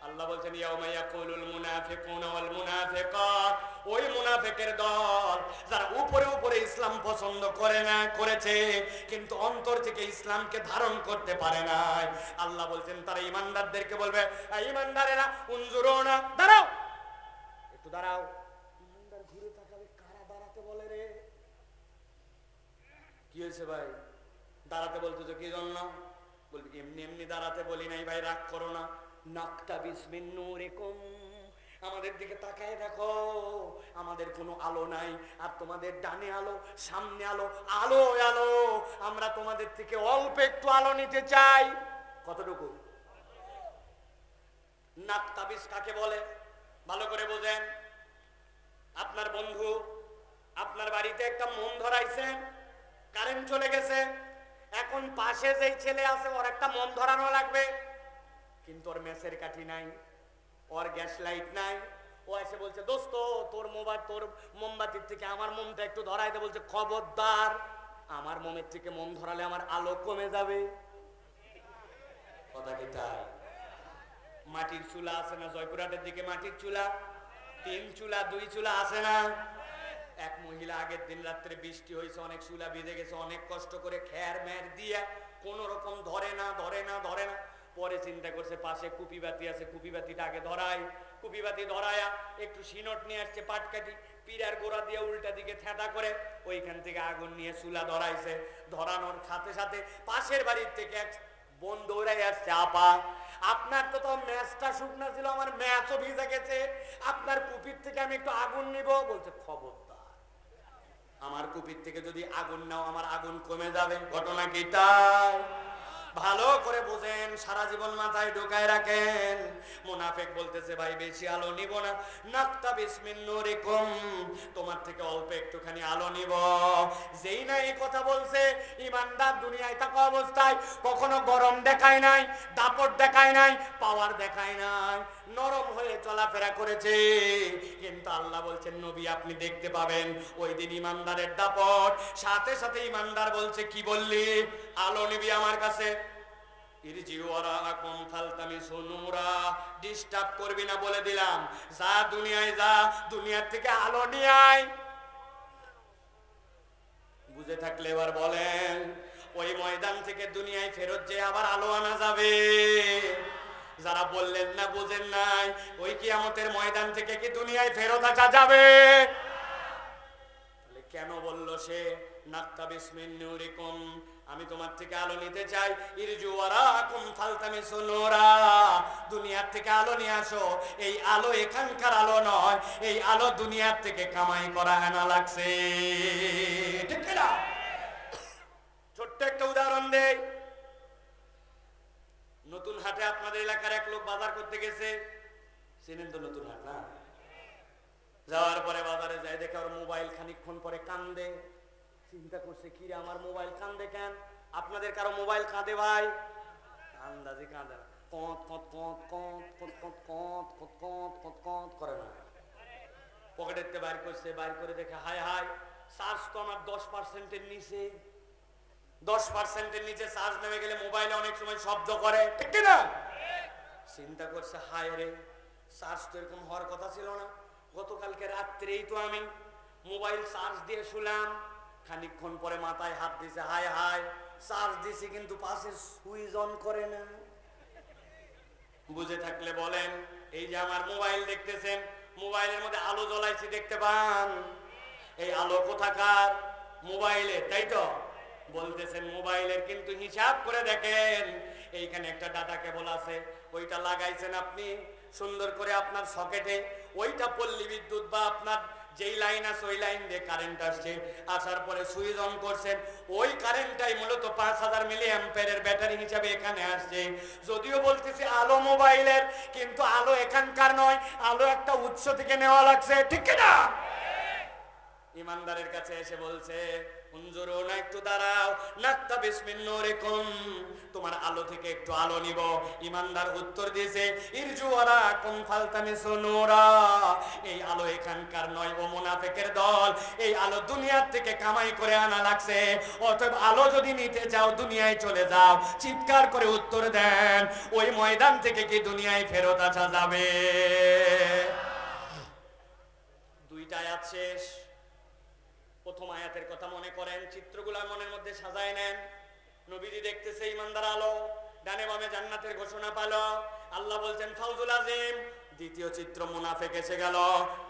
আল্লাহ বলছেন ইয়াউমা ইয়াকুলুল মুনাফিকুনা ওয়াল মুনাফিকাত, ওই মুনাফিকের দল যারা উপরে উপরে ইসলাম পছন্দ করে না, করেছে কিন্তু অন্তর থেকে ইসলামকে ধারণ করতে পারে না। আল্লাহ বলছেন তারা ঈমানদারদেরকে বলবে, ঈমানদারেরা উনজুরুনা, দাঁড়াও একটু দাঁড়াও। ঈমানদার ঘুরে তাকাবে, কারা দাঁড়াতে বলে রে? কি হয়েছে ভাই দাঁড়াতে বলতেছো কি জন্য? বলবি এমনি এমনি দাঁড়াতে বলি নাই ভাই, রাগ করো না। নাকতাবিস মিন নূরিকুম, আমাদের দিকে তাকায় দেখো, আমাদের কোনো আলো নাই, আর তোমাদের ডানে আলো, সামনে আলো, আলো আলো। আমরা তোমাদের থেকে অল্প একটু আলো নিতে চাই। কতটুকু? নাকতাবিস কাকে বলে ভালো করে বোঝেন। আপনার বন্ধু আপনার বাড়িতে একটা মন ধরাইছেন, কারেন্ট চলে গেছে, এখন পাশে যেই ছেলে আছে ওর একটা মন ধরানো লাগবে, কিন্তু ওর মেসের কাঠি নাই, ওর গ্যাস লাইট নাই। ও এসে বলছে দোস্ত তোর মোবাইল, তোর মোমবাতির থেকে আমার মোমটা একটু ধরাই দে। বলছে খবরদার, আমার মোমের থেকে মোম ধরালে আমার আলো কমে যাবে। কথা কি তাই? মাটির চুলা আছে না জয়পুরহাটের দিকে? মাটির চুলা, 3 চুলা 2 চুলা আছে না? এক মহিলা আগের দিন রাত্রে বৃষ্টি হয়েছে, অনেক চুলা ভিজে গেছে, অনেক কষ্ট করে খের মের দিয়ে কোন রকম ধরে না ধরে না ধরে না। পরে চিন্তা করছে পাশে কুপিবাতি আছে, কুপিবাতিটা আগে ধরাই। কুপিবাতি ধরায়া একটু সিনট নিয়ে আসছে, পাটকাঠি পিড়ার গোড়া দিয়ে উল্টা দিকে থেঁতা করে ওইখান থেকে আগুন নিয়ে চুলা ধরাইছে। ধরানোর সাথে সাথে পাশের বাড়ির থেকে এক বোন দৌড়াই আসছে, আপা আপনার তো ম্যাচটা শুকনা ছিল, আমার ম্যাচও ভিজে গেছে, আপনার কুপির থেকে আমি একটু আগুন নিব। বলছে খবরদার, আমার কুপির থেকে যদি আগুন নাও আমার আগুন কমে যাবে, ঘটনা কি তাই? ভালো করে বুঝেন, সারা জীবন মাথায় ঢোকায় রাখেন। মুনাফিক বলতেছে ভাই বেশি আলো নিব না, নাক্তাবিস মিন নূরিকুম, তোমার থেকে অল্প একটুখানি আলো নিব। যেই না এই কথা বলছে, ইমানদার দুনিয়ায় থাকা অবস্থায় কখনো গরম দেখায় নাই, দাপট দেখায় নাই, পাওয়ার দেখায় নাই, নরম হয়ে চলাফেরা করেছে। কিন্তু আল্লাহ বলছেন নবী আপনি দেখতে পাবেন ওই দিন ইমানদারের দাপট। সাথে সাথে ইমানদার বলছে কি বললি, আলো নিবি আমার কাছে, ডিস্টার্ব করবি না বলে দিলাম, যা দুনিয়ায় যা, দুনিয়ার থেকে আলো নিয়ে আয়। বুঝে থাকলে এবার বলেন, ওই ময়দান থেকে দুনিয়ায় ফেরত যে আবার আলো আনা যাবে? যারা বললেন না বুঝেন নাই, ওই কিয়ামতের ময়দান থেকে কি দুনিয়ায় ফেরত আসা যাবে? তাহলে কেন বললো সে নাক্তাবিস মিন নূরিকুম, আমি তোমার থেকে আলো নিতে চাই, ইরজু ওয়ারাকুম ফালতামিসু নূরা, দুনিয়ার থেকে আলো নিয়ে আসো। এই আলো এখানকার আলো নয়, এই আলো দুনিয়ার থেকে কামাই করা আনা লাগছে, ঠিক না? ছোট্ট একটা উদাহরণ দেই। নতুন হাটে আপনাদের এলাকার এক লোক বাজার করতে গেছে, চিনেন তো নতুন হাট না? যাওয়ার পরে বাজারে যাই দেখে ওর মোবাইল খানিকক্ষণ পরে কান্দে। চিন্তা করছে কি রে আমার মোবাইল কান্দে কেন? আপনাদের কারো মোবাইল কাঁদে ভাই? আন্দাজে কাঁদে, কত কত কত কত কত কত কত কত কত কত করে না। পকেটেতে বাইর করছে, বাইর করে দেখে হায় হায় চার্জ তো আমার 10%-এর নিচে। 10%-এর নিচে চার্জ নেমে গেলে মোবাইলে অনেক সময় শব্দ করে, ঠিক না? চিন্তা করছে হায় রে, চার্জ তো এরকম হওয়ার কথা ছিল না। গতকালকে রাত্রেই তো আমি মোবাইল চার্জ দিয়ে শুলাম, খানিকক্ষণ পরে মাথায় হাত দিছে, হায় হায় চার্জ দিছি কিন্তু পাশের সুইচ অন করে না। বুঝে থাকলে বলেন, এই যে আমার মোবাইল দেখতেছেন, মোবাইলের মধ্যে আলো জ্বলাইছি দেখতে পান, এই আলো কোথাকার? মোবাইলে, তাই তো? বলতেছেন মোবাইলের কিন্তু হিসাব করে দেখেন, এইখানে একটা ডাটা কেবল আছে, ওইটা লাগাইছেন আপনি সুন্দর করে আপনার সকেটে, ওইটা পল্লী বিদ্যুৎ বা আপনার যেই লাইন আছে ওই লাইন দিয়ে কারেন্ট আসছে, আসার পরে সুইচ অন করছেন, ওই কারেন্টটাই মূলত 5000 মিলি অ্যাম্পিয়ারের ব্যাটারি হিসাবে এখানে আসছে। যদিও বলতেছি আলো মোবাইলের, কিন্তু আলো এখানকার নয়, আলো একটা উৎস থেকে নেওয়া লাগছে, ঠিক না? ইমানদারের কাছে এসে বলছে উনজুরুনা, একটু দাঁড়াও, নাক্তাবিস মিন নূরিকুম, তোমার আলো থেকে একটু আলো নিব। ইমানদার উত্তর দিয়েছে ইরজু ওয়ারাকুম ফালতামিসু নূরা, এই আলো এখানকার নয় ও মুনাফিকের দল, এই আলো দুনিয়ার থেকে কামাই করে আনা লাগছে, অতএব আলো যদি নিতে চাও দুনিয়ায় চলে যাও। চিৎকার করে উত্তর দেন, ওই ময়দান থেকে কি দুনিয়ায় ফেরত আসা যাবে? দুইটা আয়াত শেষ। প্রথম আয়াতের কথা মনে করেন, চিত্রগুলা মনের মধ্যে সাজায় নেন। নবীজি দেখতেছে ইমানদার আলো, ডানে বামে জান্নাতের ঘোষণা পালো, আল্লাহ বলছেন ফাউজুল আযীম। দ্বিতীয় চিত্র মুনাফিক এসে গেল,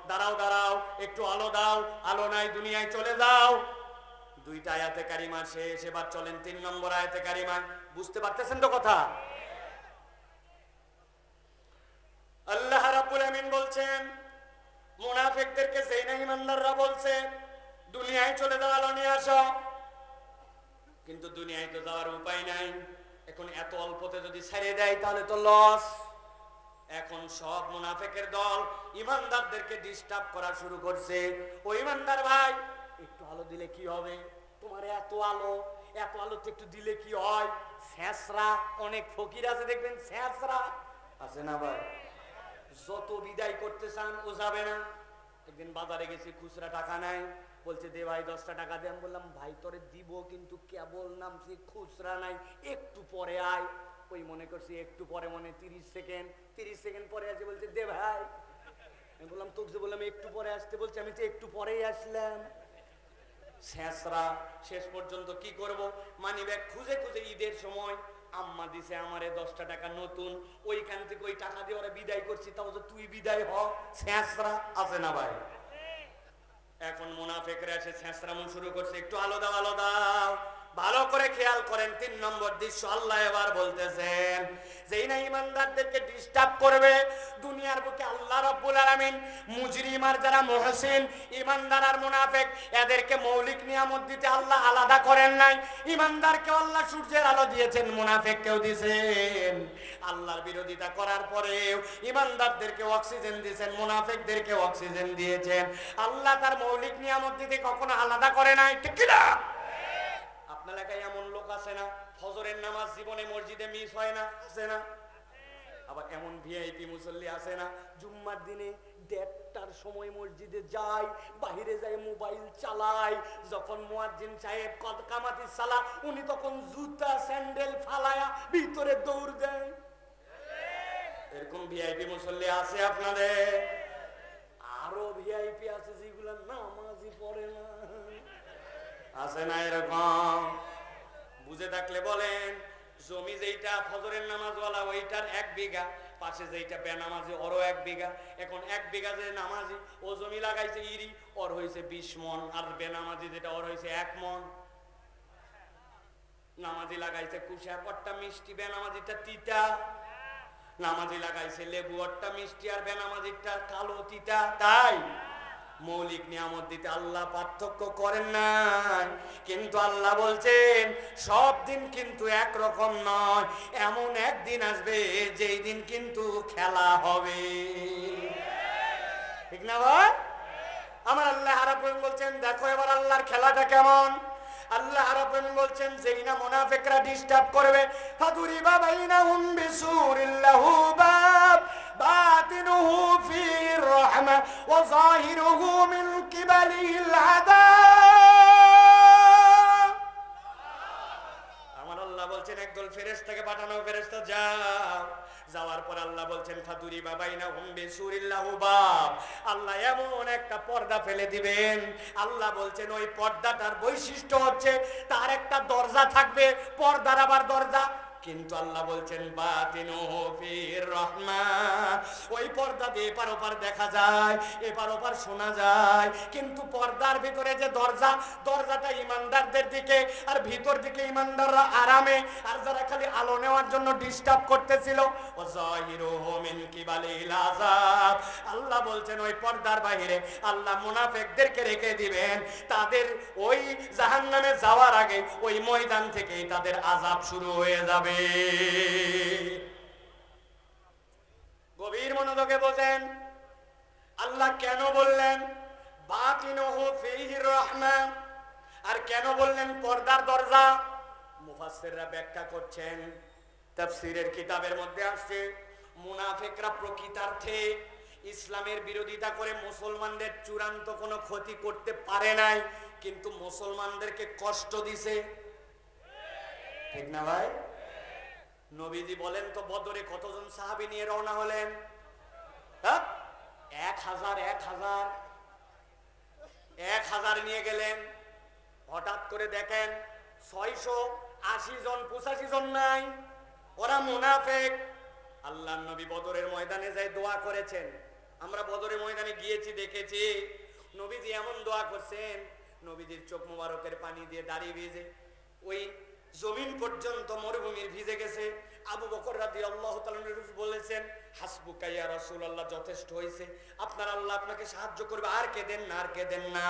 দাঁড়াও দাঁড়াও একটু আলো দাও, আলো নাই দুনিয়ায় চলে যাও। দুইটা আয়াতে কারিমা শেষ, এবার চলেন 3 নম্বর আয়াতে কারিমা। বুঝতে পারতেছেন তো কথা? আল্লাহ রাব্বুল আমিন বলছেন মুনাফিকদেরকে যেই না ইমানদাররা বলছে দুনিয়ায় চলে যাও, আলো নিয়ে আসো, কিন্তু দুনিয়ায় তো যাওয়ার উপায় নাই। এখন এত অল্পতে যদি ছেড়ে দেয় তাহলে তো লস। এখন সব মুনাফিকের দল ইমানদারদেরকে ডিস্টার্ব করা শুরু করছে। ও ইমানদার ভাই একটু আলো দিলে কি হবে? তোমার এত আলো, এত আলো তো একটু দিলে কি হয়? ছেঁচরা, অনেক ফকির আছে দেখবেন ছেঁচরা আছে না ভাই, যত বিদায় করতে চান ও যাবে না। একদিন বাজারে গেছি, খুচরা টাকা নাই, বলছে দে ভাই 10টা টাকা দে। আমি বললাম ভাই তোরে দিব, কিন্তু কেবল নামছি, খুচরা নাই, একটু পরে আয়। ওই মনে করছি একটু পরে, মনে 30 সেকেন্ড পরে আসে, বলছে দে ভাই। আমি বললাম তোকে যে বললাম একটু পরে আসতে, বলছে আমি তো একটু পরেই আসলাম। শেষরা শেষ পর্যন্ত কি করব, মানি ব্যাগ খুঁজে খুঁজে ঈদের সময় আম্মা দিছে আমারে 10টা টাকা নতুন, ওইখান থেকে ওই টাকা দিয়ে ওরা বিদায় করছি, তাও যে তুই বিদায় হ। শেষরা আছে না ভাই? এখন মুনাফিকরা এসে ছেঁচড়ামো শুরু করছে, একটু আলো দাও, আলো দাও। ভালো করে খেয়াল করেন 3 নম্বর দৃশ্য আল্লাহ এবার বলতেছেন যেই না ইমানদারদেরকে ডিস্টার্ব করবে দুনিয়ার বুকে আল্লাহ রাব্বুল আলামিন মুজরিম আর যারা মুহসিন ইমানদার আর মুনাফিক এদেরকে মৌলিক নিয়ামত দিতে আল্লাহ আলাদা করেন নাই। ইমানদারকে আল্লাহ সূর্যের আলো দিয়েছেন, মুনাফিককেও দিয়েছেন। আল্লাহর বিরোধিতা করার পরেও ইমানদারদেরকে অক্সিজেন দিয়েছেন, মুনাফিকদেরকে অক্সিজেন দিয়েছেন। আল্লাহ তার মৌলিক নিয়ামত দিতে কখনো আলাদা করে নাই, ঠিক কি না? আপনার এলাকায় এমন লোক আছে না ফজরের নামাজ জীবনে মসজিদে মিস হয় না? আছে না? আবার এমন ভিআইপি মুসল্লি আছে না জুম্মার দিনে 1:30টার সময় মসজিদে যায়, বাহিরে যায় মোবাইল চালায়, যখন মুয়াজ্জিন সাহেব কামাতি সালা উনি তখন জুতা স্যান্ডেল ফালায়া ভিতরে দৌড় দেয়। এরকম ভিআইপি মুসল্লি আছে আপনাদের? আরো ভিআইপি আছে যেগুলা নামাজই পড়ে না, আছে না এরকম? বুঝে থাকলে বলেন। জমি যেইটা ফজরের নামাজওয়ালা ওইটার 1 বিঘা, পাশে যেইটা বেনামাজি ওরও 1 বিঘা। এখন 1 বিঘা যে নামাজি ও জমি লাগাইছে ইরি, ওর হয়েছে 20 মন, আর বেনামাজি যেটা ওর হয়েছে 1 মন। নামাজি লাগাইছে কুশা, ওরটা মিষ্টি, বেনামাজিটা তিতা। নামাজি লাগাইছে লেবু, ওরটা মিষ্টি আর বেনামাজিটা কালো তিতা। তাই মৌলিক নিয়ামত দিতে আল্লাহ পার্থক্য করেন না, কিন্তু আল্লাহ বলছেন সব দিন কিন্তু একরকম নয়। এমন একদিন আসবে যেই দিন কিন্তু খেলা হবে, ঠিক না ভাই? আমার আল্লাহ রাব্বুল আলামিন বলছেন দেখো এবার আল্লাহর খেলাটা কেমন। আল্লাহ রাব্বুল আলামিন বলছেন যেই না মুনাফিকরা ডিস্টার্ব করবে ফাদুরিবা বাইনাহুম বিসুরিল লাহু বাব বাতিনুহু ফির রাহমা ওয়া যাহিরুহু মিন কিবালিল আযাব। আমার আল্লাহ বলছেন একদল ফেরেশতাকে পাঠানো, ফেরেশতা যাও। যাওয়ার পর আল্লাহ বলছেন ফাদুরিবা বাইনাহুম বিসুরিল লাহু বাব, আল্লাহ এমন একটা পর্দা ফেলে দিবেন। আল্লাহ বলছেন ওই পর্দাটার বৈশিষ্ট্য হচ্ছে তার একটা দরজা থাকবে, পর্দার আবার দরজা। কিন্তু আল্লাহ বলছেন বাতিনুহু ফির রাহমা, ওই পর্দা দিয়ে এপার ওপার দেখা যায়, এপার ওপার শোনা যায়, কিন্তু পর্দার ভিতরে যে দরজা, দরজাটা ইমানদারদের দিকে, আর ভিতর দিকে ইমানদাররা আরামে, আর যারা খালি আলো নেওয়ার জন্য ডিস্টার্ব করতেছিল ও যাহিরুহু মিন কিবালিল আযাব। আল্লাহ বলছেন ওই পর্দার বাইরে আল্লাহ মুনাফিকদেরকে রেখে দিবেন, তাদের ওই জাহান্নামে যাওয়ার আগে ওই ময়দান থেকেই তাদের আযাব শুরু হয়ে যাবে। গভীর মনোযোগে বোঝেন আল্লাহ কেন বললেন বাতিনুহু ফিহির রাহমা, আর কেন বললেন পর্দার দরজা? মুফাসসিররা ব্যাখ্যা করছেন, তাফসীরের কিতাবের মধ্যে আসছে মুনাফিকরা প্রকৃতার্থে ইসলামের বিরোধিতা করে মুসলমানদের চূড়ান্ত কোনো ক্ষতি করতে পারে নাই, কিন্তু মুসলমানদেরকে কষ্ট দিছে, ঠিক না ভাই? নবীজি বলেন তো বদরে কতজন সাহাবী নিয়ে রওনা হলেন? 1000 নিয়ে গেলেন। হঠাৎ করে দেখেন 680 জন 85 জন নাই, ওরা মুনাফিক। আল্লাহর নবী বদরের ময়দানে যায় দোয়া করেছেন। আমরা বদরের ময়দানে গিয়েছি, দেখেছি নবীজি এমন দোয়া করছেন, নবীজির চোখ মোবারকের পানি দিয়ে দাড়ি ভিজে ওই জমিন পর্যন্ত মরুভূমির ভিজে গেছে। আবু বকর রাদিয়াল্লাহু তাআলা বলেছেন হাসবুকা ইয়া রাসূলুল্লাহ, যথেষ্ট হয়েছে, আপনার আল্লাহ আপনাকে সাহায্য করবে, আর কেঁদেন না, আর কেঁদেন না।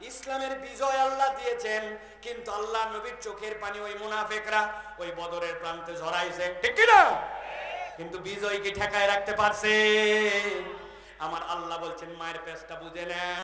ইসলামের বিজয় আল্লাহ দিয়েছেন, কিন্তু আল্লাহ নবীর চোখের পানি ওই মুনাফিকরা ওই বদরের প্রান্তে ঝরাইছে, ঠিক কি না? কিন্তু বিজয় কি ঠেকায় রাখতে পারছে? আমার আল্লাহ বলছেন মায়ের পেছটা বুঝে নেন,